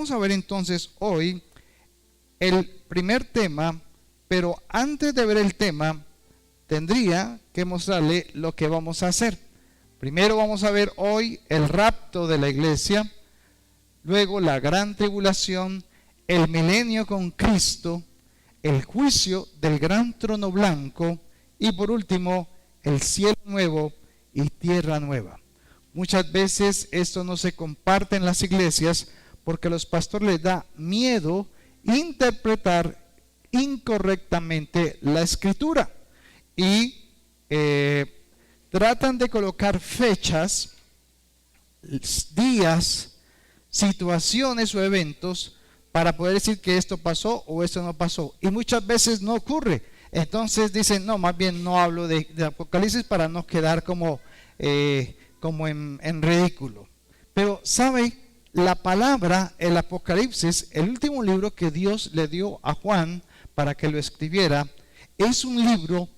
vamos a ver entonces hoy el primer tema, pero antes de ver el tema, tendría que mostrarle lo que vamos a hacer. Primero vamos a ver hoy el rapto de la iglesia, luego la gran tribulación, el milenio con Cristo, el juicio del gran trono blanco y por último el cielo nuevo y tierra nueva. Muchas veces esto no se comparte en las iglesias porque a los pastores les da miedo interpretar incorrectamente la escritura y tratan de colocar fechas, días, situaciones o eventos para poder decir que esto pasó o esto no pasó, y muchas veces no ocurre. Entonces dicen, no, más bien no hablo de Apocalipsis para no quedar como en ridículo. Pero sabe, la palabra, el Apocalipsis, el último libro que Dios le dio a Juan para que lo escribiera, es un libro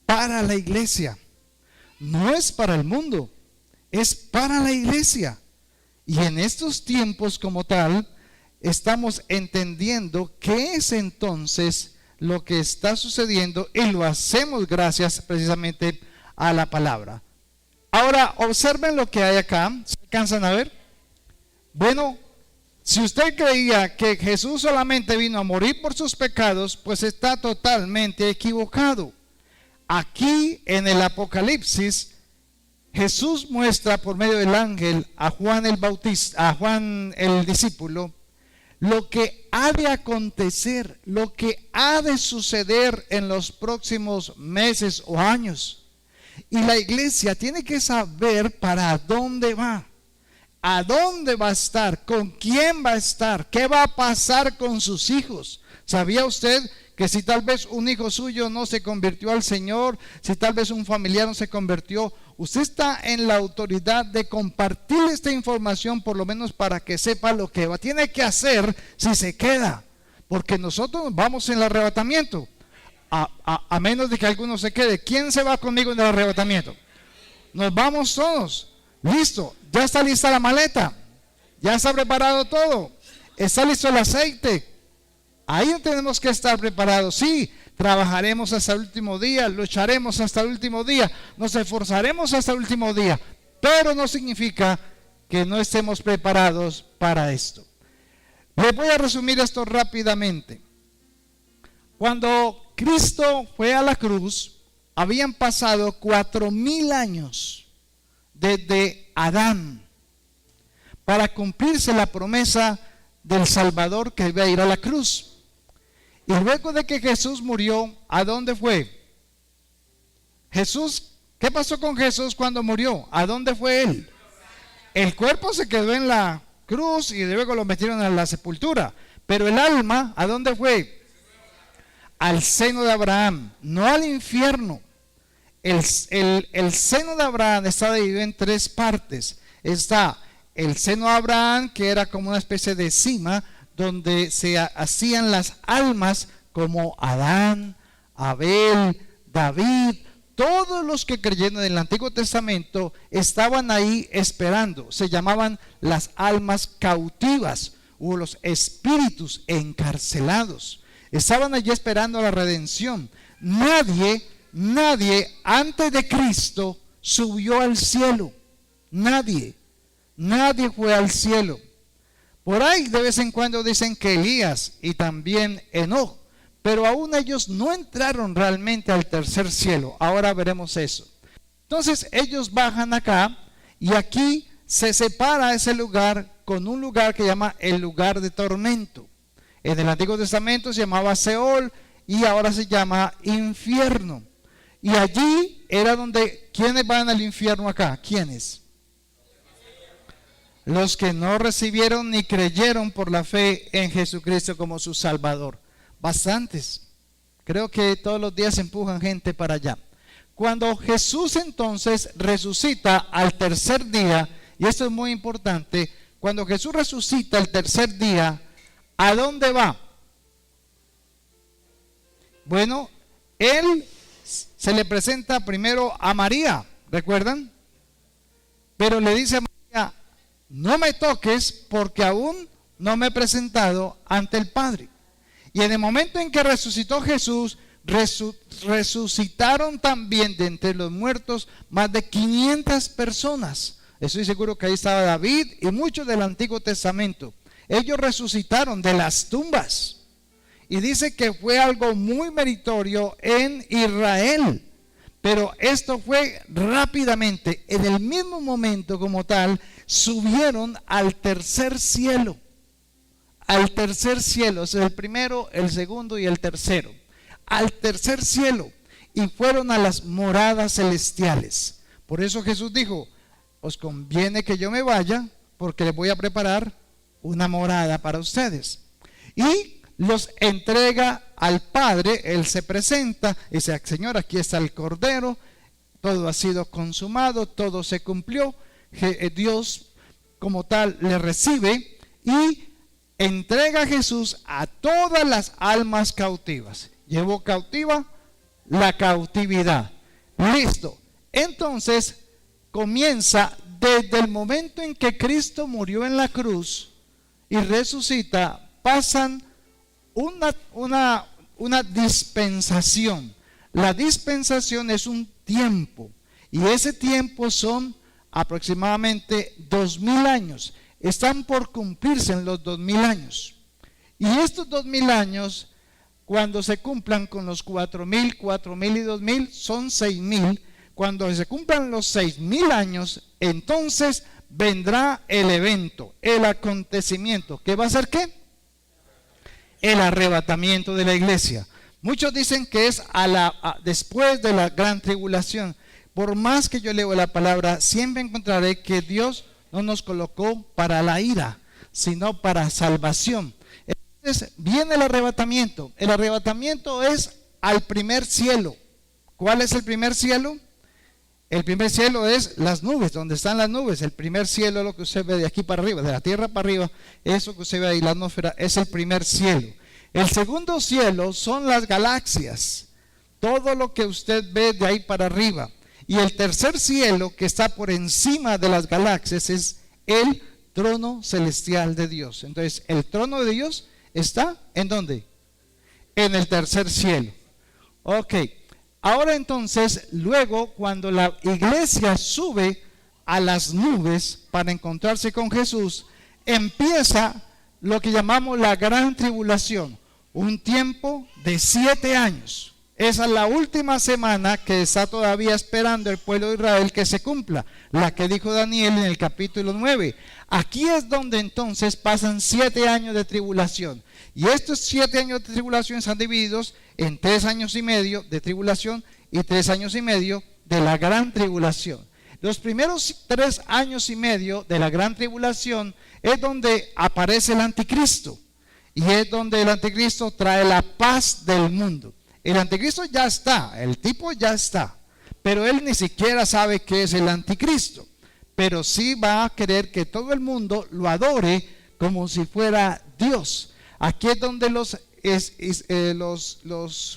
para la iglesia. No es para el mundo, es para la iglesia. Y en estos tiempos como tal, estamos entendiendo qué es entonces lo que está sucediendo y lo hacemos gracias precisamente a la palabra. Ahora, observen lo que hay acá. ¿Se alcanzan a ver? Bueno, si usted creía que Jesús solamente vino a morir por sus pecados, pues está totalmente equivocado. Aquí en el Apocalipsis, Jesús muestra por medio del ángel a Juan el Bautista, a Juan el discípulo, lo que ha de acontecer, lo que ha de suceder en los próximos meses o años. Y la iglesia tiene que saber para dónde va, a dónde va a estar, con quién va a estar, qué va a pasar con sus hijos. ¿Sabía usted que si tal vez un hijo suyo no se convirtió al Señor, si tal vez un familiar no se convirtió, usted está en la autoridad de compartir esta información, por lo menos para que sepa lo que tiene que hacer si se queda? Porque nosotros nos vamos en el arrebatamiento, a menos de que alguno se quede. ¿Quién se va conmigo en el arrebatamiento? Nos vamos todos. Listo, ya está lista la maleta, ya está preparado todo, está listo el aceite. Ahí tenemos que estar preparados. Sí, trabajaremos hasta el último día, lucharemos hasta el último día, nos esforzaremos hasta el último día, pero no significa que no estemos preparados para esto. Les voy a resumir esto rápidamente. Cuando Cristo fue a la cruz, habían pasado 4000 años desde Adán para cumplirse la promesa del Salvador que iba a ir a la cruz. Y luego de que Jesús murió, ¿a dónde fue? Jesús, ¿qué pasó con Jesús cuando murió? ¿A dónde fue él? El cuerpo se quedó en la cruz y luego lo metieron a la sepultura. Pero el alma, ¿a dónde fue? Al seno de Abraham, no al infierno. El seno de Abraham está dividido en 3 partes. Está el seno de Abraham, que era como una especie de cima, donde se hacían las almas como Adán, Abel, David. Todos los que creyeron en el Antiguo Testamento estaban ahí esperando. Se llamaban las almas cautivas o los espíritus encarcelados. Estaban allí esperando la redención. Nadie antes de Cristo subió al cielo. Nadie fue al cielo. Por ahí de vez en cuando dicen que Elías y también Enoc, pero aún ellos no entraron realmente al tercer cielo. Ahora veremos eso. Entonces ellos bajan acá y aquí se separa ese lugar con un lugar que llama el lugar de tormento. En el Antiguo Testamento se llamaba Seol y ahora se llama infierno. Y allí era donde, ¿quiénes van al infierno acá? ¿Quiénes? Los que no recibieron ni creyeron por la fe en Jesucristo como su Salvador. Bastantes. Creo que todos los días empujan gente para allá. Cuando Jesús entonces resucita al tercer día, y esto es muy importante, cuando Jesús resucita el tercer día, ¿a dónde va? Bueno, él se le presenta primero a María, ¿recuerdan? Pero le dice a María, no me toques porque aún no me he presentado ante el Padre. Y en el momento en que resucitó Jesús, resucitaron también de entre los muertos más de 500 personas. Estoy seguro que ahí estaba David y muchos del Antiguo Testamento. Ellos resucitaron de las tumbas. Y dice que fue algo muy meritorio en Israel. Pero esto fue rápidamente, en el mismo momento como tal, subieron al tercer cielo. Al tercer cielo, es el primero, el segundo y el tercero. Al tercer cielo, y fueron a las moradas celestiales. Por eso Jesús dijo, os conviene que yo me vaya, porque les voy a preparar una morada para ustedes. Y los entrega al Padre. Él se presenta y dice, Señor, aquí está el Cordero, todo ha sido consumado, todo se cumplió. Dios como tal le recibe y entrega a Jesús a todas las almas cautivas. Llevó cautiva la cautividad. Listo. Entonces comienza desde el momento en que Cristo murió en la cruz y resucita, pasan una dispensación. La dispensación es un tiempo, y ese tiempo son aproximadamente 2000 años. Están por cumplirse en los 2000 años. Y estos 2000 años, cuando se cumplan con los 4000, 4000 y 2000, son 6000. Cuando se cumplan los 6000 años, entonces vendrá el evento, el acontecimiento. ¿Qué va a ser qué? El arrebatamiento de la iglesia. Muchos dicen que es después de la gran tribulación. Por más que yo leo la palabra, siempre encontraré que Dios no nos colocó para la ira, sino para salvación. Entonces viene el arrebatamiento. El arrebatamiento es al primer cielo. ¿Cuál es el primer cielo? El primer cielo es las nubes, donde están las nubes. El primer cielo es lo que usted ve de aquí para arriba, de la tierra para arriba. Eso que usted ve ahí, la atmósfera, es el primer cielo. El segundo cielo son las galaxias, todo lo que usted ve de ahí para arriba. Y el tercer cielo, que está por encima de las galaxias, es el trono celestial de Dios. Entonces, el trono de Dios está ¿en dónde? En el tercer cielo. Ok. Ahora entonces, luego cuando la iglesia sube a las nubes para encontrarse con Jesús, empieza lo que llamamos la gran tribulación, un tiempo de 7 años. Esa es la última semana que está todavía esperando el pueblo de Israel que se cumpla, la que dijo Daniel en el capítulo 9. Aquí es donde entonces pasan 7 años de tribulación. Y estos 7 años de tribulación están divididos en 3 años y medio de tribulación y 3 años y medio de la gran tribulación. Los primeros 3 años y medio de la gran tribulación es donde aparece el anticristo. Y es donde el anticristo trae la paz del mundo. El anticristo ya está, el tipo ya está, pero él ni siquiera sabe qué es el anticristo. Pero sí va a querer que todo el mundo lo adore como si fuera Dios. Aquí es donde los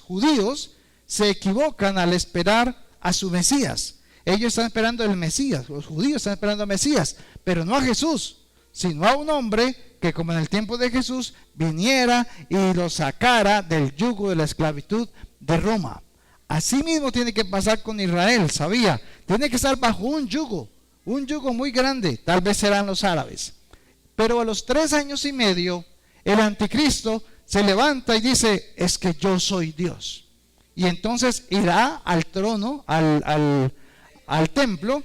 judíos se equivocan al esperar a su Mesías. Ellos están esperando el Mesías, los judíos están esperando al Mesías, pero no a Jesús, sino a un hombre que, como en el tiempo de Jesús, viniera y lo sacara del yugo de la esclavitud de Roma. Así mismo tiene que pasar con Israel, ¿sabía? Tiene que estar bajo un yugo muy grande, tal vez serán los árabes. Pero a los 3 años y medio, el anticristo se levanta y dice, es que yo soy Dios. Y entonces irá al trono, al templo,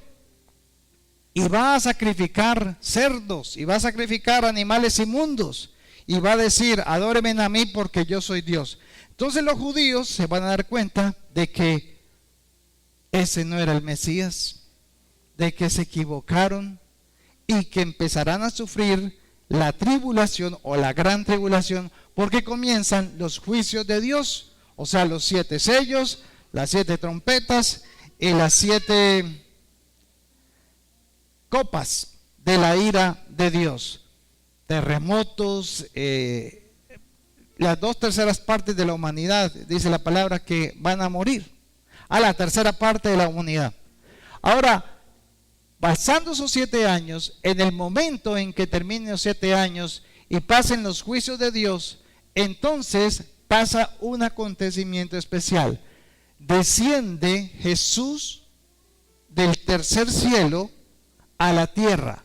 y va a sacrificar cerdos, y va a sacrificar animales inmundos, y va a decir, adórenme a mí porque yo soy Dios. Entonces los judíos se van a dar cuenta de que ese no era el Mesías, de que se equivocaron, y que empezarán a sufrir la tribulación o la gran tribulación, porque comienzan los juicios de Dios, o sea, los 7 sellos, las 7 trompetas y las 7 copas de la ira de Dios. Terremotos, las 2/3 partes de la humanidad, dice la palabra, que van a morir. A la 1/3 parte de la humanidad. Ahora, pasando esos 7 años, en el momento en que terminen los 7 años y pasen los juicios de Dios, entonces pasa un acontecimiento especial. Desciende Jesús del tercer cielo a la tierra,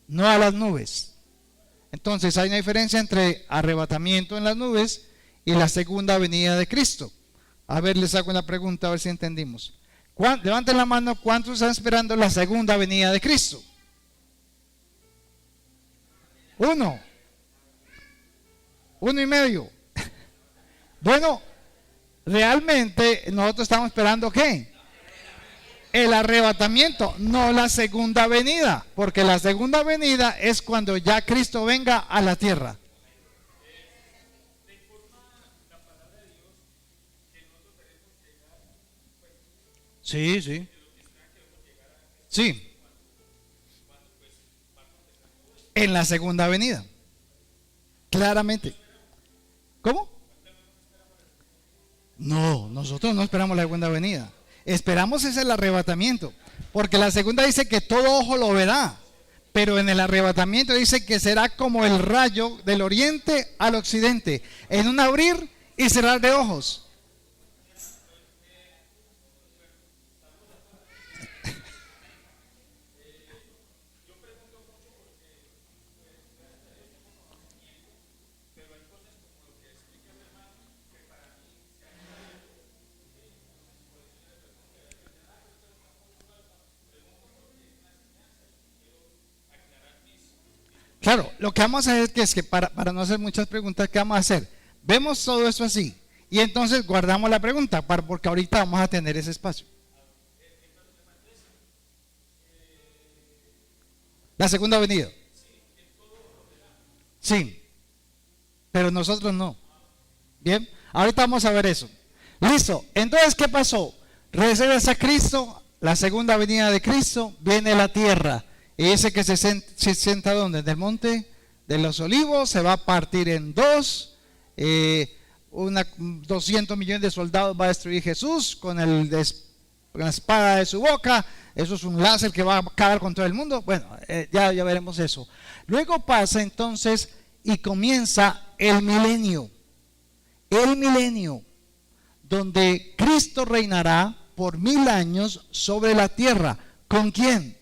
no a las nubes. Entonces hay una diferencia entre arrebatamiento en las nubes y la segunda venida de Cristo. A ver, les hago una pregunta, a ver si entendimos. Levanten la mano, ¿cuántos están esperando la segunda venida de Cristo? Uno y medio. Bueno, realmente nosotros estamos esperando ¿qué? El arrebatamiento, no la segunda venida, porque la segunda venida es cuando ya Cristo venga a la tierra. Sí, sí. Sí. En la segunda venida. Claramente. ¿Cómo? No, nosotros no esperamos la segunda venida. Esperamos es el arrebatamiento. Porque la segunda dice que todo ojo lo verá. Pero en el arrebatamiento dice que será como el rayo del oriente al occidente, en un abrir y cerrar de ojos. Claro, lo que vamos a hacer es que para no hacer muchas preguntas, ¿qué vamos a hacer? Vemos todo esto así y entonces guardamos la pregunta porque ahorita vamos a tener ese espacio. La segunda venida. Sí, pero nosotros no. Bien, ahorita vamos a ver eso. Listo, entonces ¿qué pasó? Recibes a Cristo, la segunda venida de Cristo, viene a la tierra. Y dice que se sienta ¿dónde? En el monte de los olivos, se va a partir en dos, 200 millones de soldados va a destruir Jesús con la espada de su boca. Eso es un láser que va a acabar con todo el mundo. Bueno, ya veremos eso. Luego pasa entonces y comienza el milenio, donde Cristo reinará por 1000 años sobre la tierra. ¿Con quién?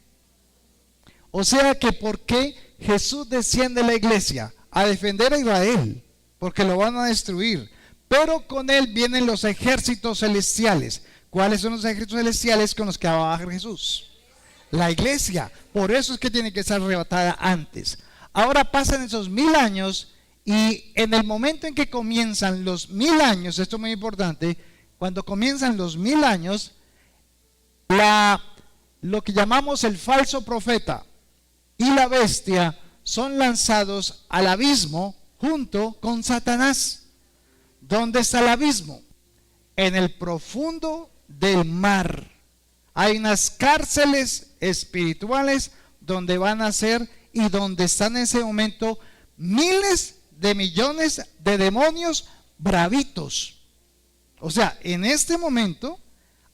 O sea que ¿por qué Jesús desciende a la iglesia? A defender a Israel, porque lo van a destruir. Pero con él vienen los ejércitos celestiales. ¿Cuáles son los ejércitos celestiales con los que va a bajar Jesús? La iglesia. Por eso es que tiene que ser arrebatada antes. Ahora pasan esos 1000 años y en el momento en que comienzan los 1000 años, esto es muy importante, cuando comienzan los 1000 años, lo que llamamos el falso profeta y la bestia son lanzados al abismo junto con Satanás. ¿Dónde está el abismo? En el profundo del mar. Hay unas cárceles espirituales donde van a ser y donde están en ese momento miles de millones de demonios bravitos. O sea, en este momento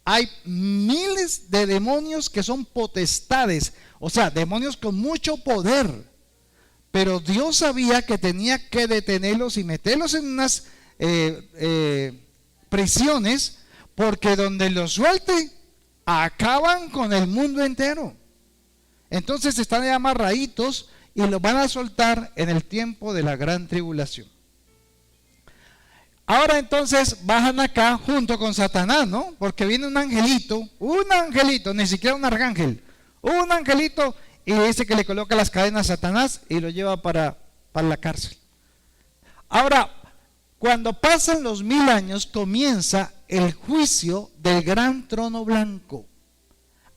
hay miles de demonios que son potestades, o sea, demonios con mucho poder. Pero Dios sabía que tenía que detenerlos y meterlos en unas prisiones, porque donde los suelte, acaban con el mundo entero. Entonces están ya amarraditos y los van a soltar en el tiempo de la gran tribulación. Ahora entonces bajan acá junto con Satanás, ¿no? Porque viene un angelito, ni siquiera un arcángel, un angelito, y dice que le coloca las cadenas a Satanás y lo lleva para la cárcel. Ahora, cuando pasan los 1000 años, comienza el juicio del gran trono blanco.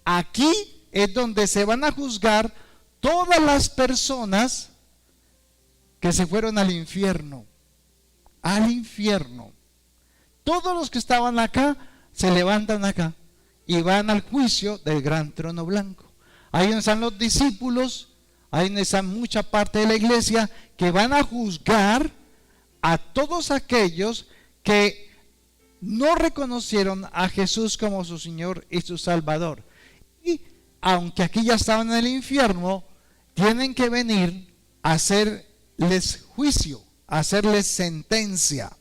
Aquí es donde se van a juzgar todas las personas que se fueron al infierno. Todos los que estaban acá se levantan acá y van al juicio del gran trono blanco. Ahí donde están los discípulos, ahí donde está mucha parte de la iglesia, que van a juzgar a todos aquellos que no reconocieron a Jesús como su Señor y su Salvador. Y aunque aquí ya estaban en el infierno, tienen que venir a ser hacerles juicio, hacerles sentencia.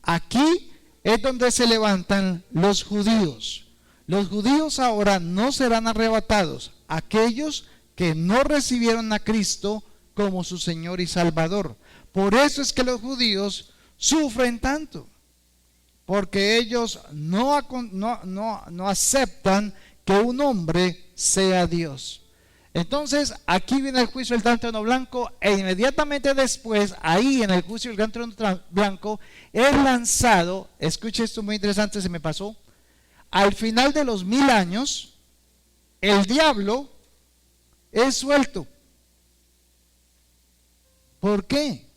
Aquí es donde se levantan los judíos. Los judíos ahora no serán arrebatados, aquellos que no recibieron a Cristo como su Señor y Salvador. Por eso es que los judíos sufren tanto, porque ellos no aceptan que un hombre sea Dios. Entonces aquí viene el juicio del gran trono blanco, e inmediatamente después, ahí en el juicio del gran trono blanco, es lanzado, escuche esto muy interesante, se me pasó, al final de los 1000 años, el diablo es suelto. ¿Por qué?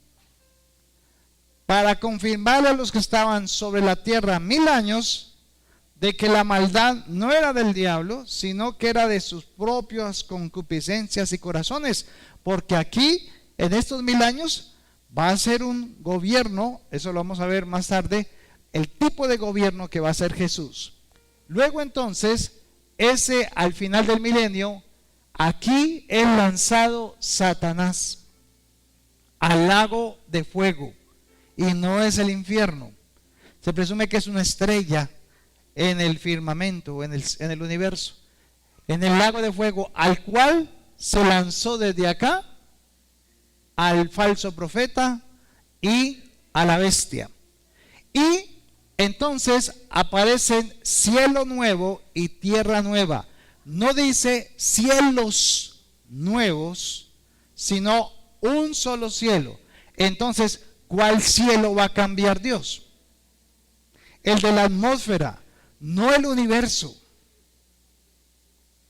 Para confirmarle a los que estaban sobre la tierra 1000 años, de que la maldad no era del diablo, sino que era de sus propias concupiscencias y corazones, porque aquí, en estos 1000 años, va a ser un gobierno, eso lo vamos a ver más tarde, el tipo de gobierno que va a ser Jesús. Luego entonces, al final del milenio, aquí es lanzado Satanás al lago de fuego, y no es el infierno. Se presume que es una estrella en el firmamento, en el universo, en el lago de fuego, al cual se lanzó desde acá al falso profeta y a la bestia. Y entonces aparecen cielo nuevo y tierra nueva. No dice cielos nuevos, sino un solo cielo. Entonces, ¿cuál cielo va a cambiar Dios? El de la atmósfera, no el universo.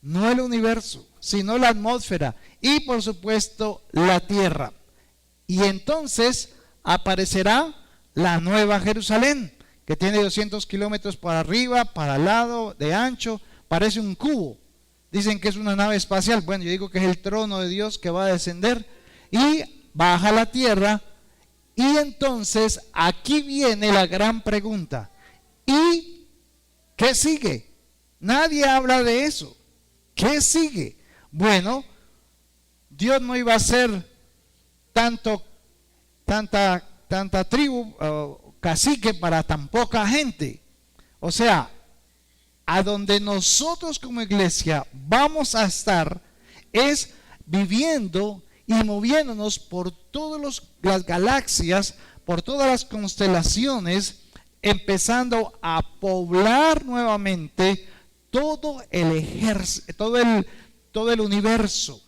No el universo, sino la atmósfera. Y por supuesto, la tierra. Y entonces aparecerá la nueva Jerusalén, que tiene 200 kilómetros para arriba, para el lado, de ancho, parece un cubo. Dicen que es una nave espacial. Bueno, yo digo que es el trono de Dios que va a descender y baja a la tierra. Y entonces aquí viene la gran pregunta. ¿Y qué sigue? Nadie habla de eso. ¿Qué sigue? Bueno, Dios no iba a ser tanta tribu, cacique para tan poca gente. O sea, a donde nosotros como iglesia vamos a estar es viviendo y moviéndonos por todas las galaxias, por todas las constelaciones, empezando a poblar nuevamente todo el ejército, todo el universo.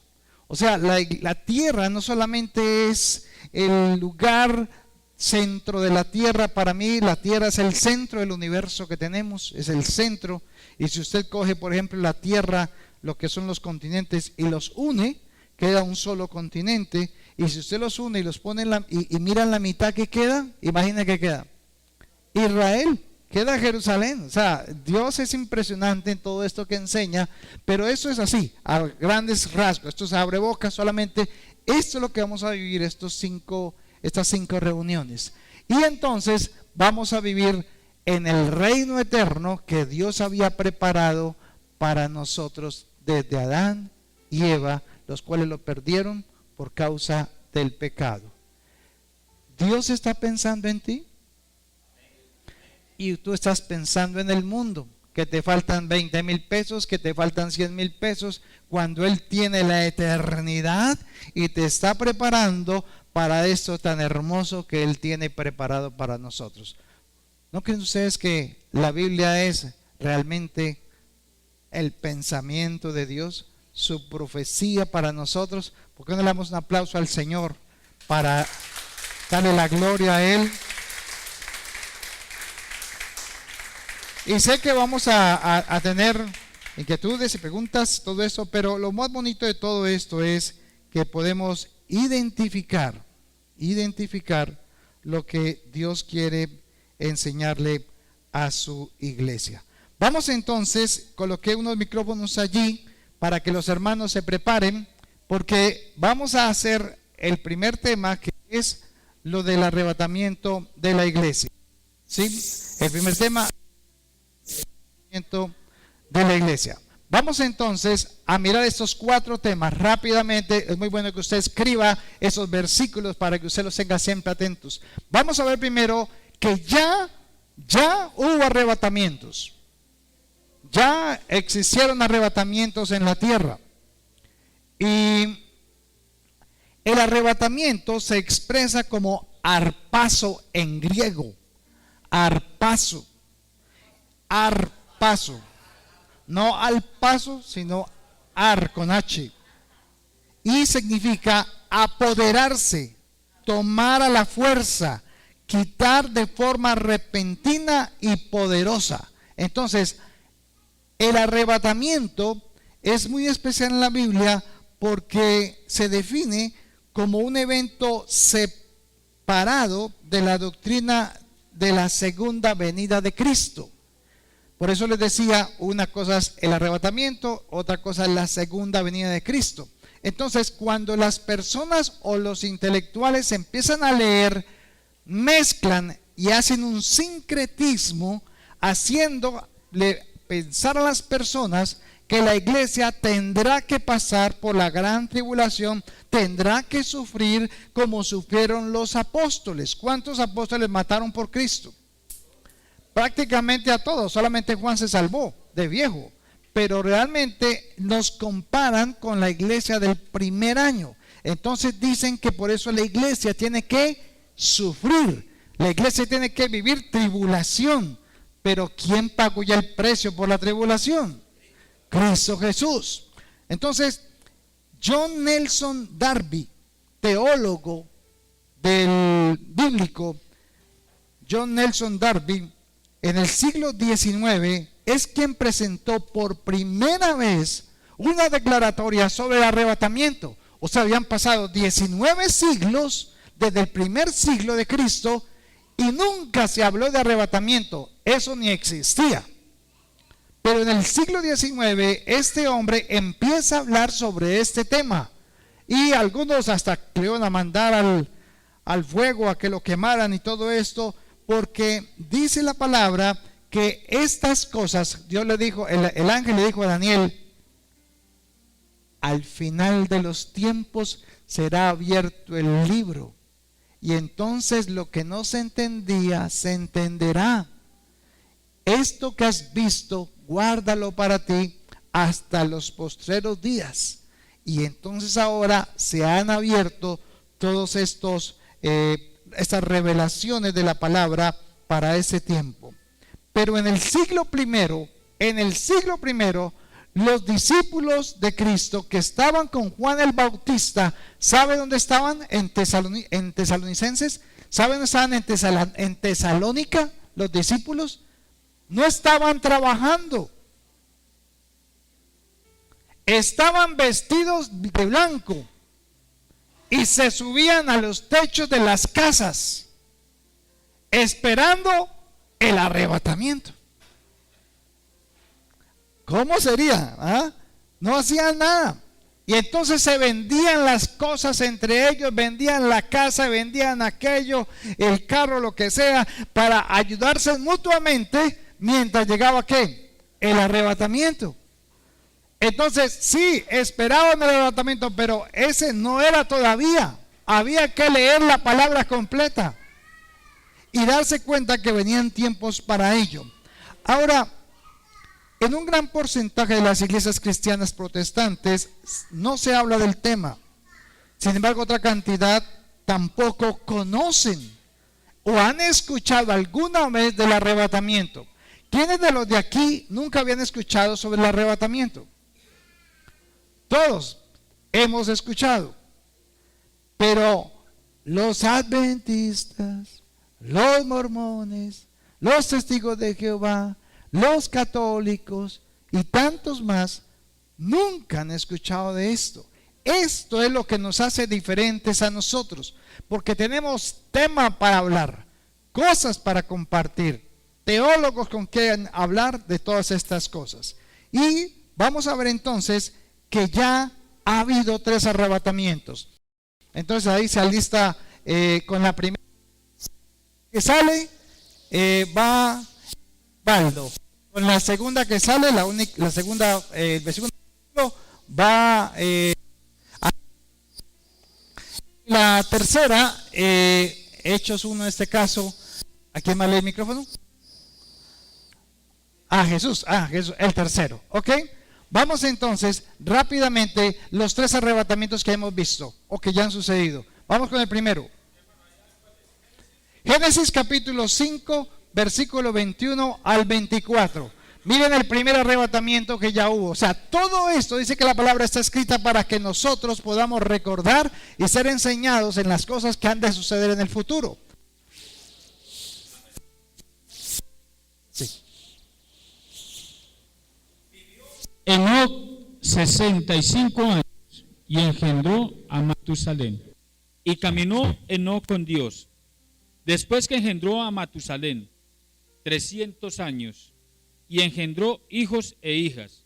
O sea, la tierra no solamente es el lugar centro de la tierra. Para mí la tierra es el centro del universo que tenemos, es el centro. Y si usted coge, por ejemplo, la tierra, lo que son los continentes, y los une, queda un solo continente. Y si usted los une y los pone y mira en la mitad, ¿qué queda? Imagina que queda Israel, queda Jerusalén. O sea, Dios es impresionante en todo esto que enseña, pero eso es así, a grandes rasgos. Esto se abre boca solamente. Esto es lo que vamos a vivir estas 5 reuniones. Y entonces vamos a vivir en el reino eterno que Dios había preparado para nosotros desde Adán y Eva, los cuales lo perdieron por causa del pecado. Dios está pensando en ti y tú estás pensando en el mundo, que te faltan 20,000 pesos, que te faltan 100,000 pesos, cuando Él tiene la eternidad y te está preparando para esto tan hermoso que Él tiene preparado para nosotros. ¿No creen ustedes que la Biblia es realmente el pensamiento de Dios, su profecía para nosotros? ¿Por qué no le damos un aplauso al Señor para darle la gloria a Él? Y sé que vamos a tener inquietudes y preguntas, todo eso, pero lo más bonito de todo esto es que podemos identificar lo que Dios quiere enseñarle a su iglesia. Vamos entonces, coloqué unos micrófonos allí para que los hermanos se preparen, porque vamos a hacer el primer tema, que es lo del arrebatamiento de la iglesia. ¿Sí? El primer tema de la iglesia. Vamos entonces a mirar estos 4 temas rápidamente. Es muy bueno que usted escriba esos versículos para que usted los tenga siempre atentos. Vamos a ver primero que ya hubo arrebatamientos. Ya existieron arrebatamientos en la tierra. Y el arrebatamiento se expresa como arpazo en griego. Arpazo. Arpazo. No al paso, sino ar con H. Y significa apoderarse, tomar a la fuerza, quitar de forma repentina y poderosa. Entonces, el arrebatamiento es muy especial en la Biblia porque se define como un evento separado de la doctrina de la segunda venida de Cristo. Por eso les decía, una cosa es el arrebatamiento, otra cosa es la segunda venida de Cristo. Entonces, cuando las personas o los intelectuales empiezan a leer, mezclan y hacen un sincretismo, haciéndole pensar a las personas que la iglesia tendrá que pasar por la gran tribulación, tendrá que sufrir como sufrieron los apóstoles. ¿Cuántos apóstoles mataron por Cristo? Prácticamente a todos, solamente Juan se salvó de viejo, pero realmente nos comparan con la iglesia del primer año. Entonces dicen que por eso la iglesia tiene que sufrir, la iglesia tiene que vivir tribulación. Pero ¿quién pagó ya el precio por la tribulación? Cristo Jesús. Entonces, John Nelson Darby, teólogo del bíblico, John Nelson Darby, en el siglo XIX, es quien presentó por primera vez una declaratoria sobre el arrebatamiento. O sea, habían pasado 19 siglos desde el primer siglo de Cristo y nunca se habló de arrebatamiento. Eso ni existía. Pero en el siglo XIX, este hombre empieza a hablar sobre este tema. Y algunos hasta le iban a mandar al fuego a que lo quemaran y todo esto, porque dice la palabra que estas cosas, Dios le dijo, el ángel le dijo a Daniel, al final de los tiempos será abierto el libro, y entonces lo que no se entendía se entenderá. Esto que has visto, guárdalo para ti hasta los postreros días. Y entonces ahora se han abierto todos estas revelaciones de la palabra para ese tiempo. Pero en el siglo primero, los discípulos de Cristo que estaban con Juan el Bautista, ¿sabe dónde estaban? En Tesalonicenses. ¿Saben dónde estaban en Tesalónica los discípulos? No estaban trabajando. Estaban vestidos de blanco y se subían a los techos de las casas esperando el arrebatamiento. ¿Cómo sería? ¿Ah? No hacían nada. Y entonces se vendían las cosas entre ellos, vendían la casa, vendían aquello, el carro, lo que sea, para ayudarse mutuamente mientras llegaba ¿qué? El arrebatamiento. Entonces sí, esperaban el arrebatamiento, pero ese no era todavía. Había que leer la palabra completa y darse cuenta que venían tiempos para ello. Ahora, en un gran porcentaje de las iglesias cristianas protestantes no se habla del tema. Sin embargo, otra cantidad tampoco conocen o han escuchado alguna vez del arrebatamiento. ¿Quiénes de los de aquí nunca habían escuchado sobre el arrebatamiento? Todos hemos escuchado. Pero los adventistas, los mormones, los testigos de Jehová, los católicos y tantos más nunca han escuchado de esto. Esto es lo que nos hace diferentes a nosotros, porque tenemos tema para hablar, cosas para compartir, teólogos con quien hablar de todas estas cosas. Y vamos a ver entonces que ya ha habido 3 arrebatamientos. Entonces ahí se alista con la primera que sale, va Baldo. Con la segunda que sale, la segunda, el versículo va a la tercera, Hechos 1 en este caso. ¿A quién más lee el micrófono? Jesús, el tercero, ¿ok? Vamos entonces rápidamente los tres arrebatamientos que hemos visto o que ya han sucedido. Vamos con el primero. Génesis capítulo 5, versículo 21 al 24. Miren el primer arrebatamiento que ya hubo. O sea, todo esto dice que la palabra está escrita para que nosotros podamos recordar y ser enseñados en las cosas que han de suceder en el futuro. Sí. Enoc 65 años y engendró a Matusalén. Y caminó Enoc con Dios. Después que engendró a Matusalén 300 años y engendró hijos e hijas.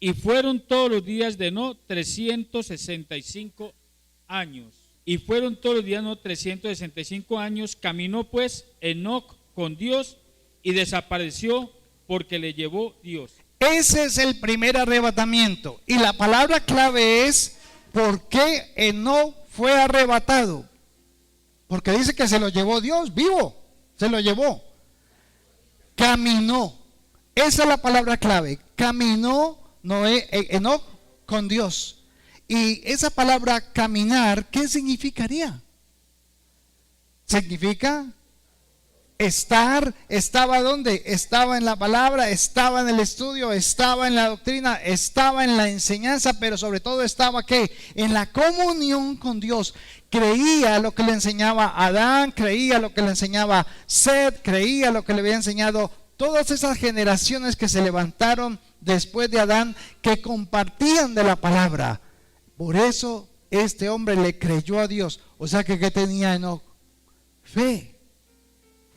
Y fueron todos los días de Enoc 365 años. Y fueron todos los días de Enoc 365 años. Caminó pues Enoc con Dios y desapareció porque le llevó Dios. Ese es el primer arrebatamiento. Y la palabra clave es ¿por qué Enoc fue arrebatado? Porque dice que se lo llevó Dios, vivo, se lo llevó. Caminó. Esa es la palabra clave. Caminó Enoc con Dios. Y esa palabra caminar, ¿qué significaría? Significa estaba ¿dónde? Estaba en la palabra, estaba en el estudio, estaba en la doctrina, estaba en la enseñanza, pero sobre todo estaba ¿qué? En la comunión con Dios. Creía lo que le enseñaba Adán, creía lo que le enseñaba Seth, creía lo que le había enseñado todas esas generaciones que se levantaron después de Adán, que compartían de la palabra. Por eso este hombre le creyó a Dios. O sea que ¿qué tenía Enoc? Fe.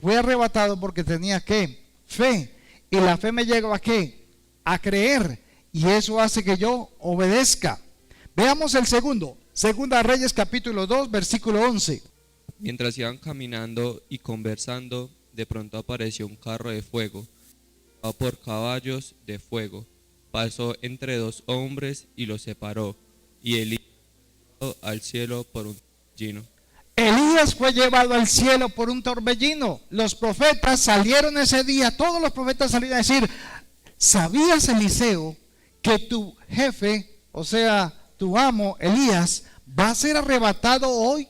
Fue arrebatado porque tenía ¿qué? Fe. Y la fe me lleva ¿a qué? A creer. Y eso hace que yo obedezca. Veamos el segundo. Segunda Reyes capítulo 2, versículo 11. Mientras iban caminando y conversando, de pronto apareció un carro de fuego, llevado por caballos de fuego. Pasó entre dos hombres y los separó. Y Elías fue llevado al cielo por un torbellino. Elías fue llevado al cielo por un torbellino. Los profetas salieron ese día, todos los profetas salieron a decir: ¿sabías, Eliseo, que tu jefe, o sea, tu amo, Elías, va a ser arrebatado hoy?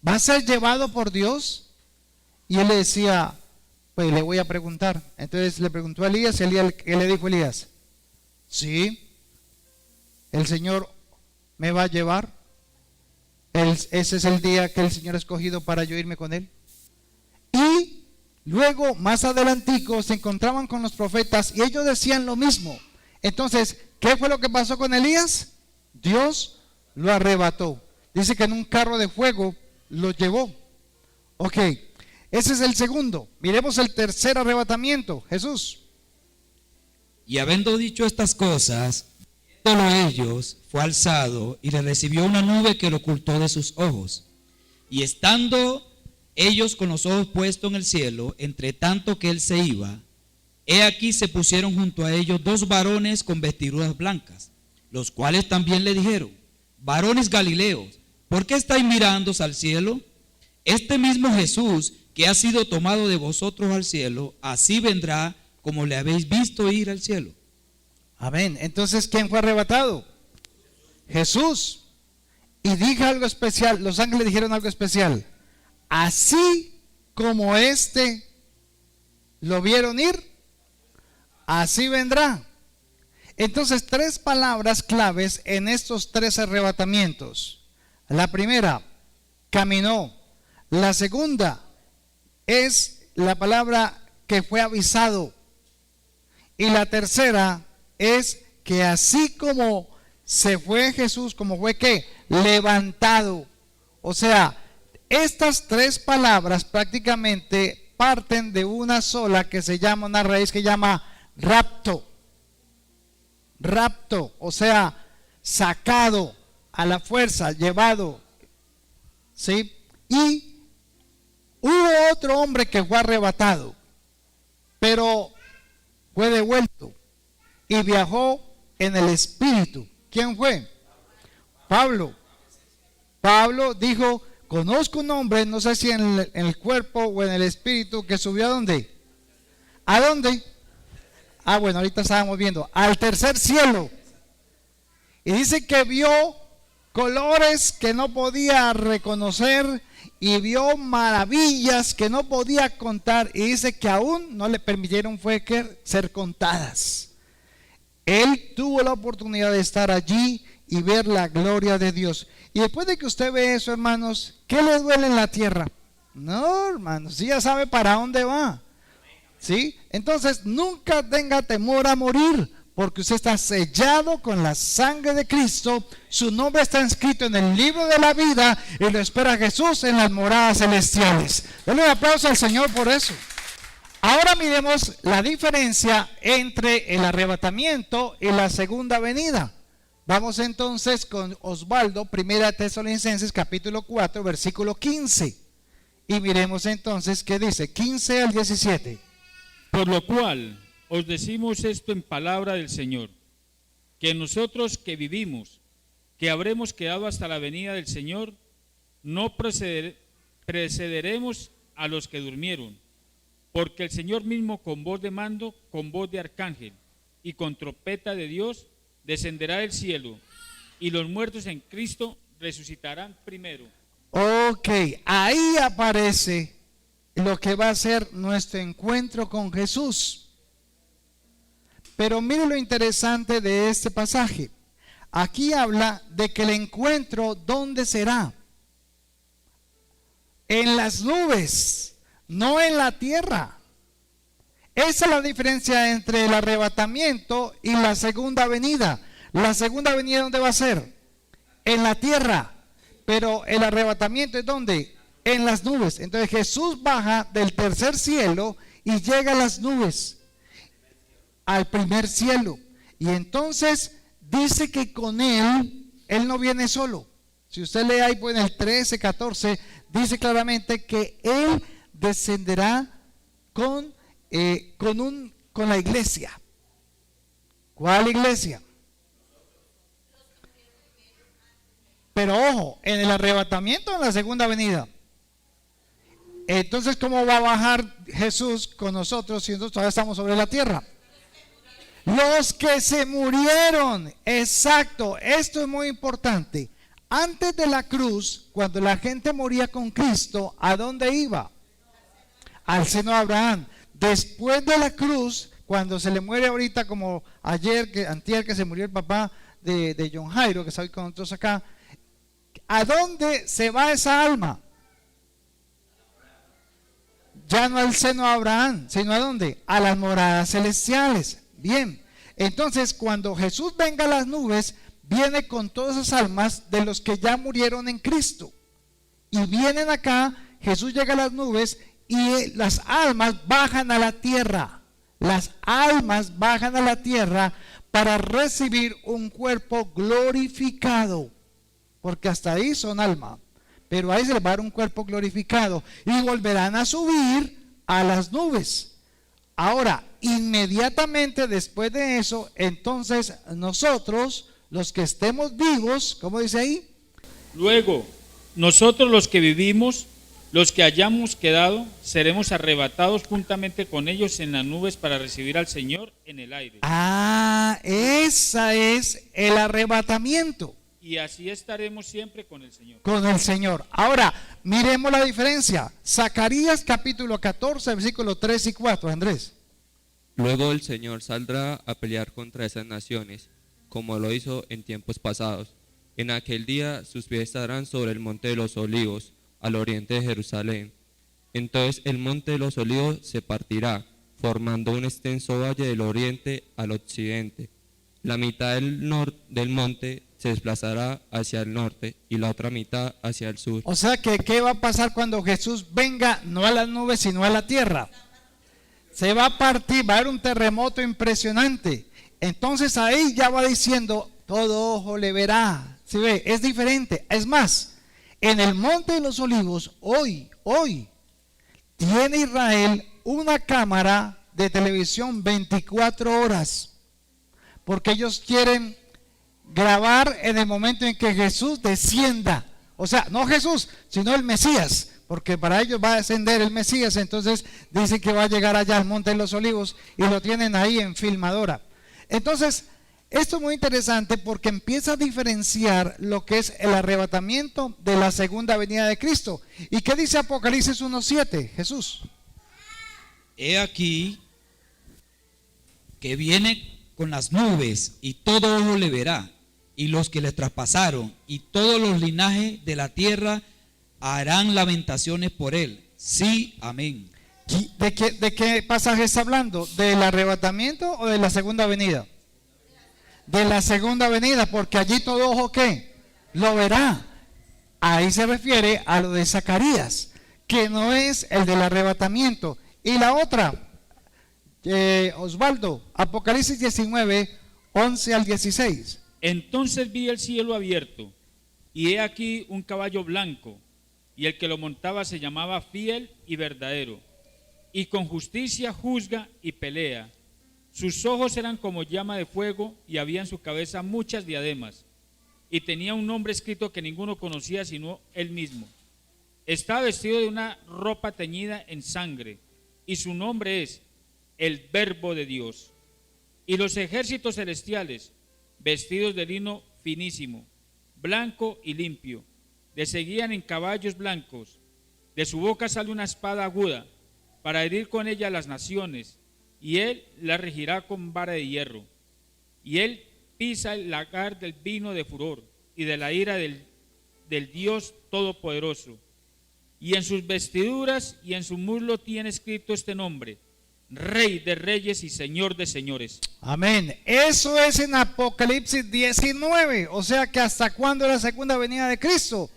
¿Va a ser llevado por Dios? Y él le decía, pues le voy a preguntar. Entonces le preguntó a Elías y ¿qué le dijo Elías? Sí, el Señor me va a llevar. Ese es el día que el Señor ha escogido para yo irme con él. Y luego, más adelantico, se encontraban con los profetas y ellos decían lo mismo. Entonces, ¿qué fue lo que pasó con Elías? Dios lo arrebató. Dice que en un carro de fuego lo llevó. Ok, ese es el segundo. Miremos el tercer arrebatamiento. Jesús. Y habiendo dicho estas cosas, viéndolo ellos, fue alzado y le recibió una nube que lo ocultó de sus ojos. Y estando ellos con los ojos puestos en el cielo, entre tanto que él se iba, he aquí se pusieron junto a ellos dos varones con vestiduras blancas, los cuales también le dijeron: varones galileos, ¿por qué estáis mirando al cielo? Este mismo Jesús que ha sido tomado de vosotros al cielo, así vendrá como le habéis visto ir al cielo. Amén. Entonces, ¿quién fue arrebatado? Jesús. Y dije algo especial, los ángeles dijeron algo especial: así como este lo vieron ir, así vendrá. Entonces, tres palabras claves en estos tres arrebatamientos. La primera, caminó. La segunda es la palabra que fue avisado. Y la tercera es que así como se fue Jesús, como fue ¿qué? Levantado. O sea, estas tres palabras prácticamente parten de una sola que se llama, una raíz que se llama rapto. Rapto, o sea, sacado a la fuerza, llevado. ¿Sí? Y hubo otro hombre que fue arrebatado. Pero fue devuelto y viajó en el espíritu. ¿Quién fue? Pablo. Pablo dijo, conozco un hombre, no sé si en el cuerpo o en el espíritu, que subió ¿a dónde? ¿A dónde? Ah, bueno, ahorita estábamos viendo, al tercer cielo. Y dice que vio colores que no podía reconocer y vio maravillas que no podía contar, y dice que aún no le permitieron fue que ser contadas. Él tuvo la oportunidad de estar allí y ver la gloria de Dios. Y después de que usted ve eso, hermanos, ¿qué le duele en la tierra? No, hermanos, sí, ya sabe para dónde va. ¿Sí? Entonces nunca tenga temor a morir, porque usted está sellado con la sangre de Cristo. Su nombre está inscrito en el libro de la vida y lo espera Jesús en las moradas celestiales. Denle un aplauso al Señor por eso. Ahora miremos la diferencia entre el arrebatamiento y la segunda venida. Vamos entonces con Osvaldo, 1 Tesalonicenses capítulo 4, versículo 15. Y miremos entonces qué dice, 15 al 17. Por lo cual os decimos esto en palabra del Señor, que nosotros que vivimos, que habremos quedado hasta la venida del Señor, no precederemos a los que durmieron, porque el Señor mismo con voz de mando, con voz de arcángel y con trompeta de Dios descenderá del cielo, y los muertos en Cristo resucitarán primero. Ok, ahí aparece lo que va a ser nuestro encuentro con Jesús. Pero mire lo interesante de este pasaje. Aquí habla de que el encuentro, ¿dónde será? En las nubes, no en la tierra. Esa es la diferencia entre el arrebatamiento y la segunda venida. La segunda venida, ¿dónde va a ser? En la tierra. Pero el arrebatamiento es ¿dónde? En las nubes. Entonces Jesús baja del tercer cielo y llega a las nubes, al primer cielo. Y entonces dice que con él no viene solo. Si usted lee ahí pues en el 13, 14, dice claramente que él descenderá con la iglesia. ¿Cuál iglesia? Pero ojo, en el arrebatamiento o en la segunda venida. Entonces, ¿cómo va a bajar Jesús con nosotros si nosotros todavía estamos sobre la tierra? Los que se murieron. Exacto, esto es muy importante. Antes de la cruz, cuando la gente moría con Cristo, ¿a dónde iba? Al seno de Abraham. Después de la cruz, cuando se le muere ahorita, como antier que se murió el papá de John Jairo, que está hoy con nosotros acá, ¿a dónde se va esa alma? Ya no al seno de Abraham, sino ¿a dónde? A las moradas celestiales. Bien, entonces cuando Jesús venga a las nubes, viene con todas esas almas de los que ya murieron en Cristo. Y vienen acá, Jesús llega a las nubes y las almas bajan a la tierra. Las almas bajan a la tierra para recibir un cuerpo glorificado. Porque hasta ahí son alma, pero ahí se les va a dar un cuerpo glorificado y volverán a subir a las nubes. Ahora, inmediatamente después de eso, entonces nosotros, los que estemos vivos, ¿cómo dice ahí? Luego, nosotros los que vivimos, los que hayamos quedado, seremos arrebatados juntamente con ellos en las nubes para recibir al Señor en el aire. Ah, esa es el arrebatamiento. Y así estaremos siempre con el Señor. Con el Señor. Ahora, miremos la diferencia. Zacarías capítulo 14, versículos 3 y 4, Andrés. Luego el Señor saldrá a pelear contra esas naciones, como lo hizo en tiempos pasados. En aquel día sus pies estarán sobre el monte de los olivos, al oriente de Jerusalén. Entonces el monte de los olivos se partirá, formando un extenso valle del oriente al occidente. La mitad del monte se desplazará hacia el norte y la otra mitad hacia el sur. O sea que, ¿qué va a pasar cuando Jesús venga no a las nubes sino a la tierra? Se va a partir, va a haber un terremoto impresionante. Entonces ahí ya va diciendo, todo ojo le verá. ¿Sí ve? Es diferente. Es más, en el monte de los olivos, hoy, tiene Israel una cámara de televisión 24 horas, porque ellos quieren grabar en el momento en que Jesús descienda. O sea, no Jesús, sino el Mesías, porque para ellos va a descender el Mesías. Entonces dicen que va a llegar allá al Monte de los Olivos y lo tienen ahí en filmadora. Entonces, esto es muy interesante porque empieza a diferenciar lo que es el arrebatamiento de la segunda venida de Cristo. ¿Y qué dice Apocalipsis 1:7, Jesús? He aquí que viene con las nubes y todo ojo le verá, y los que le traspasaron y todos los linajes de la tierra harán lamentaciones por él. Sí, amén. ¿De qué pasaje está hablando? ¿Del arrebatamiento o de la segunda venida? De la segunda venida, porque allí todo ojo ¿qué? Lo verá. Ahí se refiere a lo de Zacarías, que no es el del arrebatamiento. Y la otra, Osvaldo, Apocalipsis 19, 11 al 16. Entonces vi el cielo abierto, y he aquí un caballo blanco, y el que lo montaba se llamaba Fiel y Verdadero, y con justicia juzga y pelea. Sus ojos eran como llama de fuego, y había en su cabeza muchas diademas, y tenía un nombre escrito que ninguno conocía sino él mismo. Estaba vestido de una ropa teñida en sangre, y su nombre es el Verbo de Dios. Y los ejércitos celestiales, vestidos de lino finísimo, blanco y limpio, le seguían en caballos blancos. De su boca sale una espada aguda, para herir con ella a las naciones, y él la regirá con vara de hierro. Y él pisa el lagar del vino de furor y de la ira del Dios Todopoderoso. Y en sus vestiduras y en su muslo tiene escrito este nombre: Rey de Reyes y Señor de Señores. Amén. Eso es en Apocalipsis 19. O sea que hasta cuándo es la segunda venida de Cristo.